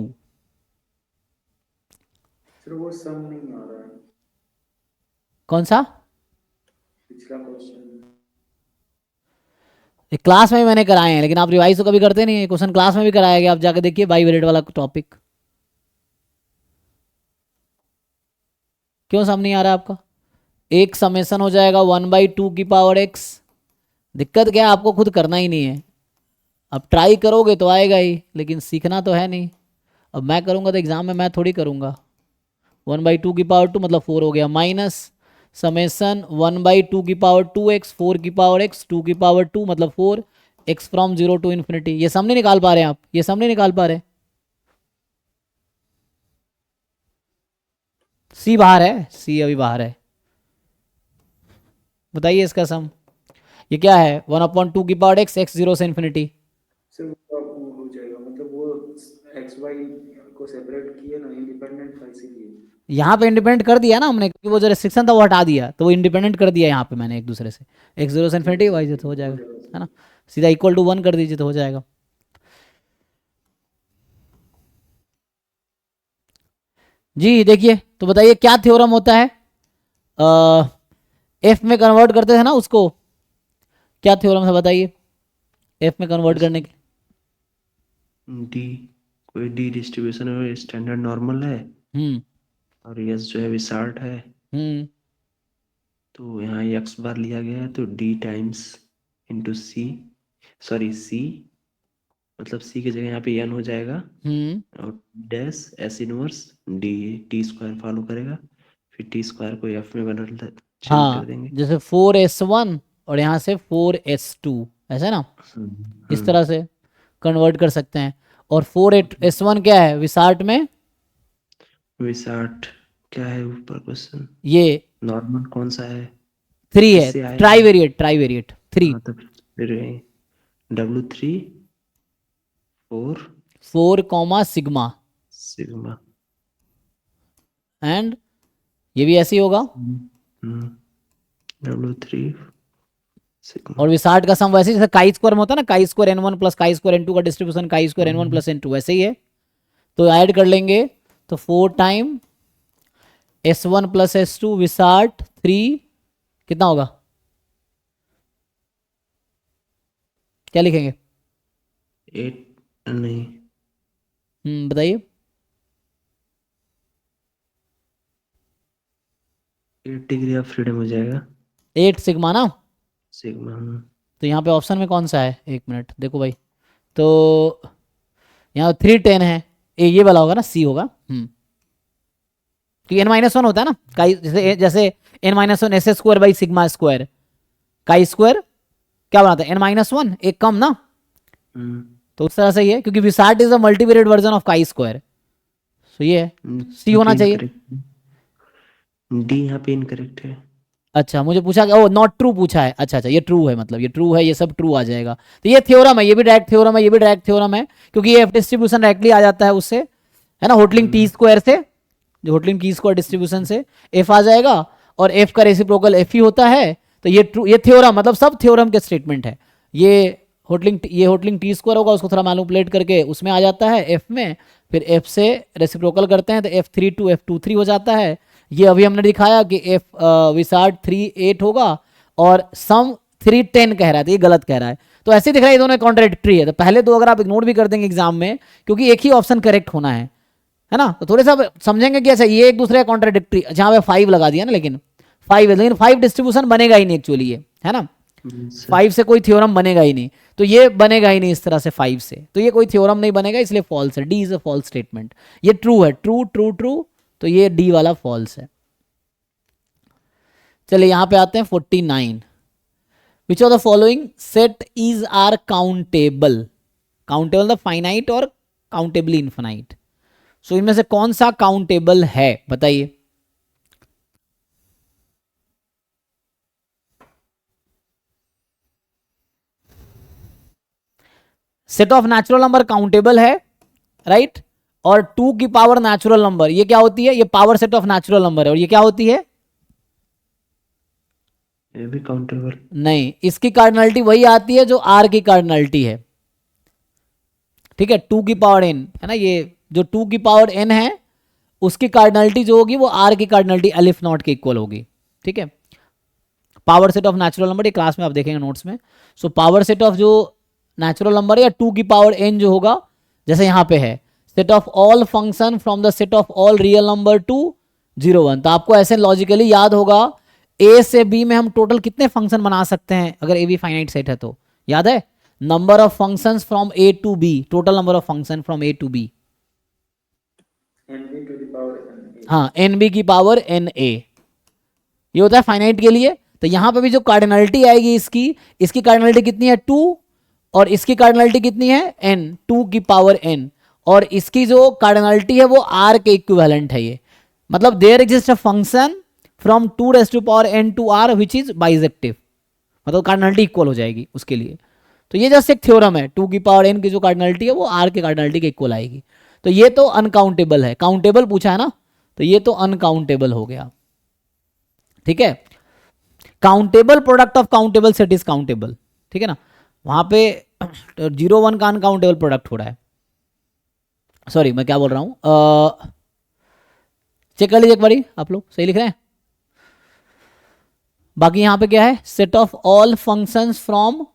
फिर वो सम नहीं आ रहा है, कौन सा? पिछला क्वेश्चन। क्लास में भी मैंने कराए हैं, लेकिन आप रिवाइज तो कभी करते नहीं है, क्वेश्चन क्लास में भी कराया गया, आप जाके देखिए बाइवेरिएट वाला टॉपिक। क्यों सम नहीं आ रहा आपका? एक समेशन हो जाएगा 1/2 की पावर x, दिक्कत क्या है, आपको खुद करना ही नहीं है, अब ट्राई करोगे तो आएगा ही, लेकिन सीखना तो है नहीं। अब मैं करूँगा तो एग्जाम में मैं थोड़ी करूँगा। 1/2 की पावर 2 मतलब 4 हो गया, माइनस समेशन 1/2 की पावर 2x, 4 की पावर x, 2 की पावर 2 मतलब 4, x फ्रॉम 0 टू इन्फिनिटी। ये सम नहीं निकाल पा रहे हैं आप, ये सम नहीं निकाल पा रहे, सी बाहर है, सी अभी बाहर है, बताइए इसका सम। ये क्या है, 1/2 की पावर x, x 0 से इन्फिनिटी, सिर्फ वो हो जाएगा, मतलब वो एक्स वाई को सेपरेट किए ना इंडिपेंडेंट था इसीलिए। यहाँ पे इंडिपेंडेंट कर दिया ना हमने, क्योंकि वो जो रेस्ट्रिक्शन था वो हटा दिया, तो वो इंडिपेंडेंट कर दिया यहाँ पे मैंने एक दूसरे से। एक्स जीरो से इन्फिनिटी, वाई जीरो तो हो जाएगा, है ना, सीधा इक्वल टू 1 कर दीजिए तो हो जाएगा। जी देखिए, तो बताइए क्या थ्योरम होता है, एफ में कन्वर्ट करते थे ना उसको, क्या थ्योरम है बताइए एफ में कन्वर्ट करने के। डी, कोई डी डिस्ट्रीब्यूशन है, स्टैंडर्ड नॉर्मल है, और यस जो है विसार्ट है, तो यहाँ एक्स बार लिया गया है, तो डी टाइम्स इंटू सी, सॉरी सी, मतलब सी की जगह यहाँ पे एन हो जाएगा, और dash S inverse D T square follow करेगा, फिर टी स्क्वायर को एफ में बदल चेंज हाँ कर देंगे। जैसे 4s1 और यहाँ से 4s2, ऐसा ना, इस तरह से कन्वर्ट कर सकते हैं। और 4s1 क्या है विसार्ट में, विसार्ट क्या है ऊपर क्वेश्चन, ये नॉर्मल कौन सा है, 3 इससे है, आएगा। ट्राईवेरिएट 3, हाँ, तो फिर W3 4 सिग्मा, सिग्मा, एंड ये भी ऐसे ही होगा, W3 सिग्मा, और विसार्ट का सम वैसे जैसे काई स्क्वायर में होता है ना, chi square n1 plus chi square n2 का distribution chi square n1 plus n2 वैसे ही है। तो ऐड कर लेंगे तो 4 टाइम s1 प्लस s2 विसार्ट 3 कितना होगा, क्या लिखेंगे, 8 नहीं, बताइए 8 डिग्री ऑफ फ्रीडम हो जाएगा 8 सिग्मा ना। सिग्मा। तो यहाँ पे ऑप्शन में कौन सा है, एक मिनट देखो भाई, तो यहाँ 310 है, ये वाला होगा ना, सी होगा, कि n-1 होता है ना, काई जैसे n-1 S square by sigma square, chi square क्या बनाता है n-1 एक कम ना, तो उस तरह से ही है, क्योंकि Wishart is a multivariate version of chi square, तो ये है सी होना चाहिए। डी यहाँ पे इनकरेक्ट है। अच्छा मुझे पूछा ओ नॉट ट्रू पूछा है, अच्छा ये ट्रू है, मतलब ये ट्रू है, ये सब ट्रू आ जाएगा। तो ये थ्योरम है, ये भी डायरेक्ट थ्योरम है, ये भी डायरेक्ट थ्योरम है, क्योंकि ये एफ डिस्ट्रीब्यूशन डायरेक्टली आ जाता है उससे, है ना, होटलिंग टी स्क्वायर से, जो होटलिंग टी स्क्वायर डिस्ट्रीब्यूशन से एफ आ जाएगा, और एफ का रेसिप्रोकल एफ ही होता है। तो ये ट्रू, ये थ्योरम मतलब सब थ्योरम के स्टेटमेंट है। ये होटलिंग टी स्क्वायर होगा, उसको थोड़ा मैनिपुलेट करके उसमें आ जाता है एफ में, फिर एफ से रेसिप्रोकल करते हैं तो f3 to f23 हो जाता है। ये अभी हमने दिखाया कि एफ विसार्ट 3 8 होगा और सम 3 10 कह रहा है, तो ये गलत कह रहा है। तो ऐसे दिख रहा है ये दोनों कॉन्ट्राडिक्टरी है। तो पहले दो अगर आप इग्नोर भी कर देंगे एग्जाम में, क्योंकि एक ही ऑप्शन करेक्ट होना है ना, तो थोड़े सा समझेंगे कि अच्छा ये एक दूसरे कॉन्ट्राडिक्टरी, जहाँ पे 5 लगा दिया ना, लेकिन 5 है, लेकिन 5 डिस्ट्रीब्यूशन बनेगा ही नहीं एक्चुअली, ये है ना, 5 से कोई थ्योरम बनेगा ही नहीं, तो ये बनेगा ही नहीं इस तरह से 5 से, तो ये कोई थ्योरम नहीं बनेगा, इसलिए फॉल्स है। D is a false statement, ये ट्रू है, ट्रू ट्रू ट्रू, तो ये डी वाला फॉल्स है। चलिए यहां पे आते हैं 49, which of the following set is are countable, countable the finite और काउंटेबली इनफाइनाइट, सो इनमें से कौन सा काउंटेबल है बताइए। Set of natural number countable है, राइट, और 2 की पावर नेचुरल नंबर, ये क्या होती है, ये power set of natural number है, और ये क्या होती है, ये भी काउंटेबल नहीं, इसकी कार्डिनलिटी वही आती है जो आर की कार्डिनलिटी है, ठीक है, 2 की पावर n है ना, ये जो 2 की पावर n है उसकी कार्डिनलिटी जो होगी वो आर की कार्डिनलिटी अलिफ नॉट के इक्वल होगी, ठीक है। Power set of natural number, ये क्लास में आप देखेंगे नोट्स में। सो पावर सेट ऑफ जो नेचुरल नंबर या 2 की पावर n जो होगा, जैसे यहां पे है set of all function from the set of all real number two 0 1, तो आपको ऐसे लॉजिकली याद होगा a से b में हम टोटल कितने फंक्शन बना सकते हैं अगर a b फाइनाइट सेट है, तो याद है number of functions from a to b, total number of function from a to b, nb to the power n, हाँ nb की पावर na, ये होता है फाइनाइट के लिए। तो यहां पे भी जो कार्डिनलिटी आएगी इसकी कार्डिनलिटी कितनी है 2, और इसकी कार्डिनलिटी कितनी है n, 2 की पावर n, और इसकी जो कार्डिनलिटी है वो r के इक्विवेलेंट है। ये मतलब there exist a function from 2 raised to power n to r which is bijective, मतलब कार्डिनलिटी इक्वल हो जाएगी उसके लिए। तो ये जस्ट एक थ्योरम है, 2 की पावर n की जो कार्डिनलिटी है वो r के कार्डिनलिटी के इक्वल आएगी। तो ये तो अनकाउंटेबल है, काउंटेबल पूछा है ना, तो ये तो अनकाउंटेबल हो गया, ठीक है। Countable product of countable set is countable, ठीक है ना। वहां पे 0 1 का अनकाउंटेबल प्रोडक्ट हो रहा है, सॉरी मैं क्या बोल रहा हूं, चेक कर लीजिए एक बारी, आप लोग सही लिख रहे हैं। बाकी यहां पे क्या है, set of all functions from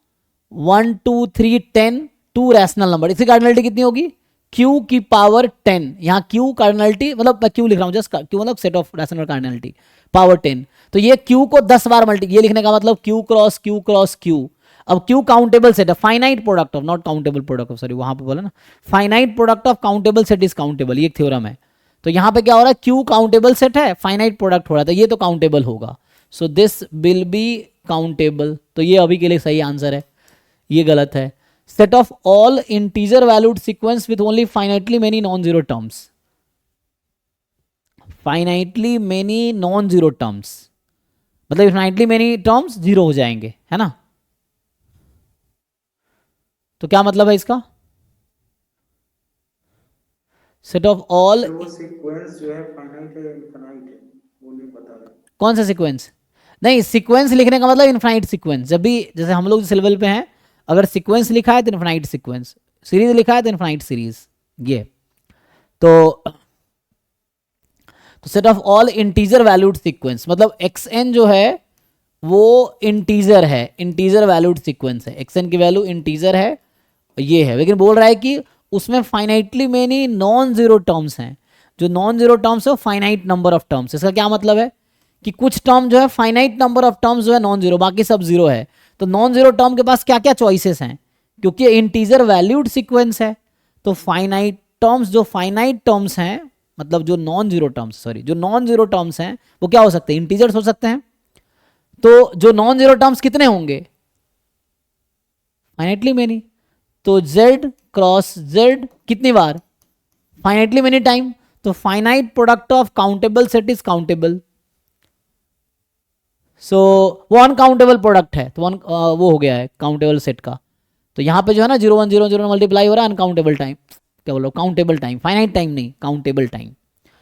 1 2 3 10 to rational number, इसकी कार्डिनलिटी कितनी होगी, q की पावर 10, यहाँ q कार्डिनलिटी मतलब मैं q लिख रहा हूँ, जस्ट q मतलब set of rational cardinality power 10, तो ये q को 10 बार मल्टी, ये लिखने का मतलब q cross q cross q। अब q काउंटेबल सेट है, finite product of, not countable product of, sorry वहां पे बोला ना, finite product of countable set is countable, ये एक थ्योरम है। तो यहां पे क्या हो रहा है, q काउंटेबल सेट है, फाइनाइट प्रोडक्ट हो रहा है, तो ये तो काउंटेबल होगा, so this will be countable, तो ये अभी के लिए सही आंसर है, ये गलत है। Set of all integer valued sequence with only finitely many non zero terms, finitely many non zero terms मतलब इनफाइनाइटली मेनी टर्म्स जीरो हो जाएंगे, है ना। तो क्या मतलब है इसका, सेट ऑफ ऑल, तो वो सीक्वेंस जो है फाइनाइट है इनफाइनाइट है वो नहीं बता रहा। कौन सा सीक्वेंस, नहीं सीक्वेंस लिखने का मतलब इनफाइनाइट सीक्वेंस, जब भी जैसे हम लोग जिस लेवल पे हैं, अगर सीक्वेंस लिखा है तो इनफाइनाइट सीक्वेंस, सीरीज लिखा है तो इनफाइनाइट सीरीज, ये तो set of all integer valued sequence मतलब xn जो है वो इंटीजर है, इंटीजर वैल्यूड सीक्वेंस है, xn की वैल्यू इंटीजर है, ये है, लेकिन बोल रहा है कि उसमें finitely many non zero terms हैं, जो नॉन जीरो टर्म्स है फाइनाइट नंबर ऑफ टर्म्स। इसका क्या मतलब है कि कुछ टर्म जो है फाइनाइट नंबर ऑफ टर्म्स जो है नॉन जीरो, बाकी सब जीरो है, तो नॉन जीरो टर्म के पास क्या क्या चॉइसेस हैं, क्योंकि इंटीजर वैल्यूड सीक्वेंस है, तो फाइनाइट टर्म्स जो फाइनाइट टर्म्स हैं मतलब जो नॉन जीरो टर्म्स, सॉरी जो नॉन जीरो टर्म्स हैं वो क्या हो सकते हैं, इंटीजर्स हो सकते हैं, तो जो नॉन जीरो टर्म्स कितने होंगे, फाइनाइटली मेनी, तो z क्रॉस z कितनी बार, फाइनाइटली मेनी टाइम, तो finite product of countable set is countable, so वो अनकाउंटेबल प्रोडक्ट है, तो वो हो गया है काउंटेबल सेट का। तो यहाँ पे जो है ना 0 1 0 0 मल्टीप्लाई हो रहा है अनकाउंटेबल टाइम, क्या बोलो काउंटेबल टाइम, फाइनाइट टाइम नहीं काउंटेबल टाइम।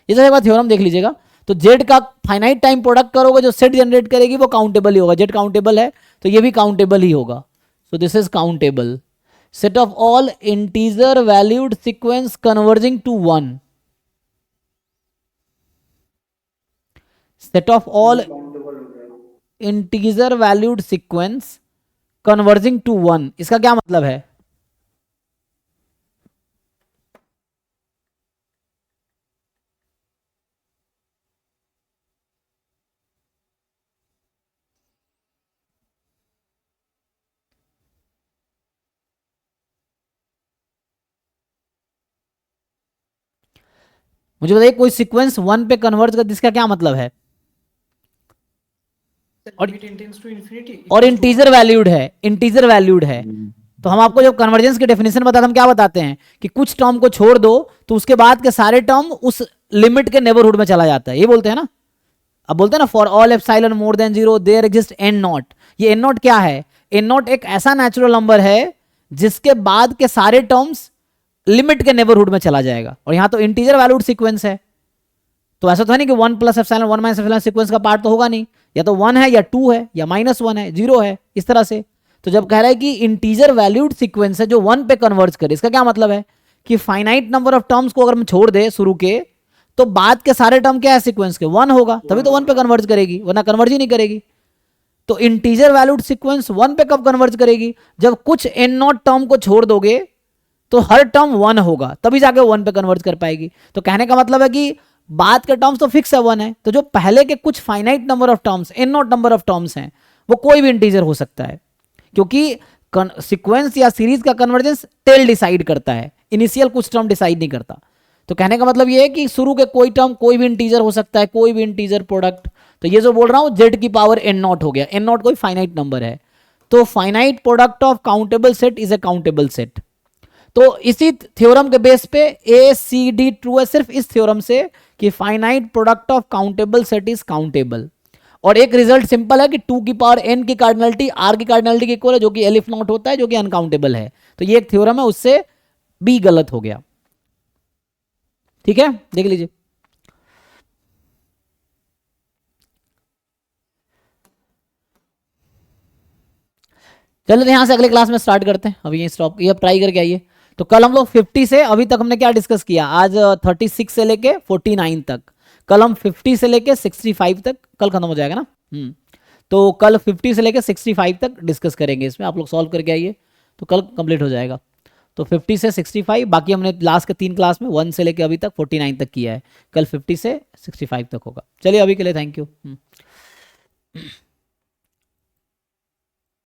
ये सब एक बार थ्योरम देख लीजिएगा, तो जेड का फाइनाइट टाइम प्रोडक्ट करोगे जो सेट जनरेट करेगी वो काउंटेबल ही होगा, जेड काउंटेबल है तो ये भी काउंटेबल ही होगा, so this is countable. Set of all integer valued sequence converging to 1, set of all countable हो जाएगा। Integer valued sequence converging to 1, इसका क्या मतलब है, मुझे बताइए कोई सीक्वेंस 1 पे कन्वर्ज कर, इसका क्या मतलब है, और लिमिट इंटेंस टू इंफिनिटी और इंटीजर वैल्यूड है, इंटीजर वैल्यूड है, तो हम आपको जब कन्वर्जेंस की डेफिनेशन बताते हम क्या बताते हैं कि कुछ टर्म को छोड़ दो तो उसके बाद के सारे टर्म उस लिमिट के नेबरहुड में चला जाता है, ये बोलते हैं ना। अब बोलते हैं ना for all epsilon more than 0 there exist n not, ये एन नॉट क्या है, एन नॉट एक ऐसा नेचुरल नंबर है जिसके बाद के सारे टर्म्स लिमिट के नेबरहुड में चला जाएगा, और यहां तो इंटीजर वैल्यूड सीक्वेंस है, तो ऐसा तो है नहीं कि 1 plus epsilon 1 minus epsilon sequence का पार्ट तो होगा नहीं, या तो 1 है या 2 है या -1 है 0 है, इस तरह से। तो जब कह रहा है कि इंटीजर वैल्यूड सीक्वेंस है जो 1 पे कन्वर्ज करे, इसका क्या मतलब है कि फाइनाइट नंबर ऑफ टर्म्स को अगर हम छोड़ दे शुरू के, तो बाद के सारे टर्म क्या है सीक्वेंस के 1 होगा, तभी तो 1 पे कन्वर्ज करेगी, वरना कन्वर्ज ही नहीं करेगी। तो इंटीजर वैल्यूड सीक्वेंस 1 पे कब कन्वर्ज करेगी, जब कुछ एन नॉट टर्म को छोड़ दोगे तो हर टर्म 1 होगा, तभी जाके 1 पे कन्वर्ज कर पाएगी। तो कहने का मतलब है कि बाद के टर्म्स तो फिक्स है 1 है, तो जो पहले के कुछ finite number of terms n not number of terms हैं वो कोई भी इंटीजर हो सकता है, क्योंकि सीक्वेंस या सीरीज का कन्वर्जेंस टेल डिसाइड करता है, इनिशियल कुछ टर्म डिसाइड नहीं करता। तो कहने का मतलब ये है कि शुरू के कोई टर्म कोई भी इंटीजर हो सकता है, कोई भी इंटीजर प्रोडक्ट। तो ये जो बोल रहा हूं जेड की पावर एन नॉट हो गया, एन नॉट कोई फाइनाइट नंबर है, तो finite product of countable set is a countable set. तो इसी थ्योरम के बेस पे ए सी डी ट्रू है, सिर्फ इस थ्योरम से कि finite product of countable set is countable. और एक रिजल्ट सिंपल है कि 2 की पावर n की कार्डिनलिटी r की कार्डिनलिटी के इक्वल है, जो कि एलिफ नॉट होता है, जो कि अनकाउंटेबल है। तो ये एक थ्योरम है, उससे बी गलत हो गया। ठीक है, देख लीजिए। चलो यहां से अगले क्लास में स्टार्ट करते हैं, अभी ये स्टॉप, ये ट्राई करके आइए। तो कल हम लोग 50 से अभी तक हमने क्या डिस्कस किया, आज 36 से लेके 49 तक, कल हम 50 से लेके 65 तक, कल खत्म हो जाएगा ना। तो कल 50 से लेके 65 तक डिस्कस करेंगे, इसमें आप लोग सॉल्व करके आइए तो कल कंप्लीट हो जाएगा। तो 50 से 65, बाकी हमने लास्ट के 3 क्लास में 1 से लेके अभी तक 49 तक किया है, कल 50 से 65 तक होगा। चलिए अभी के लिए थैंक यू।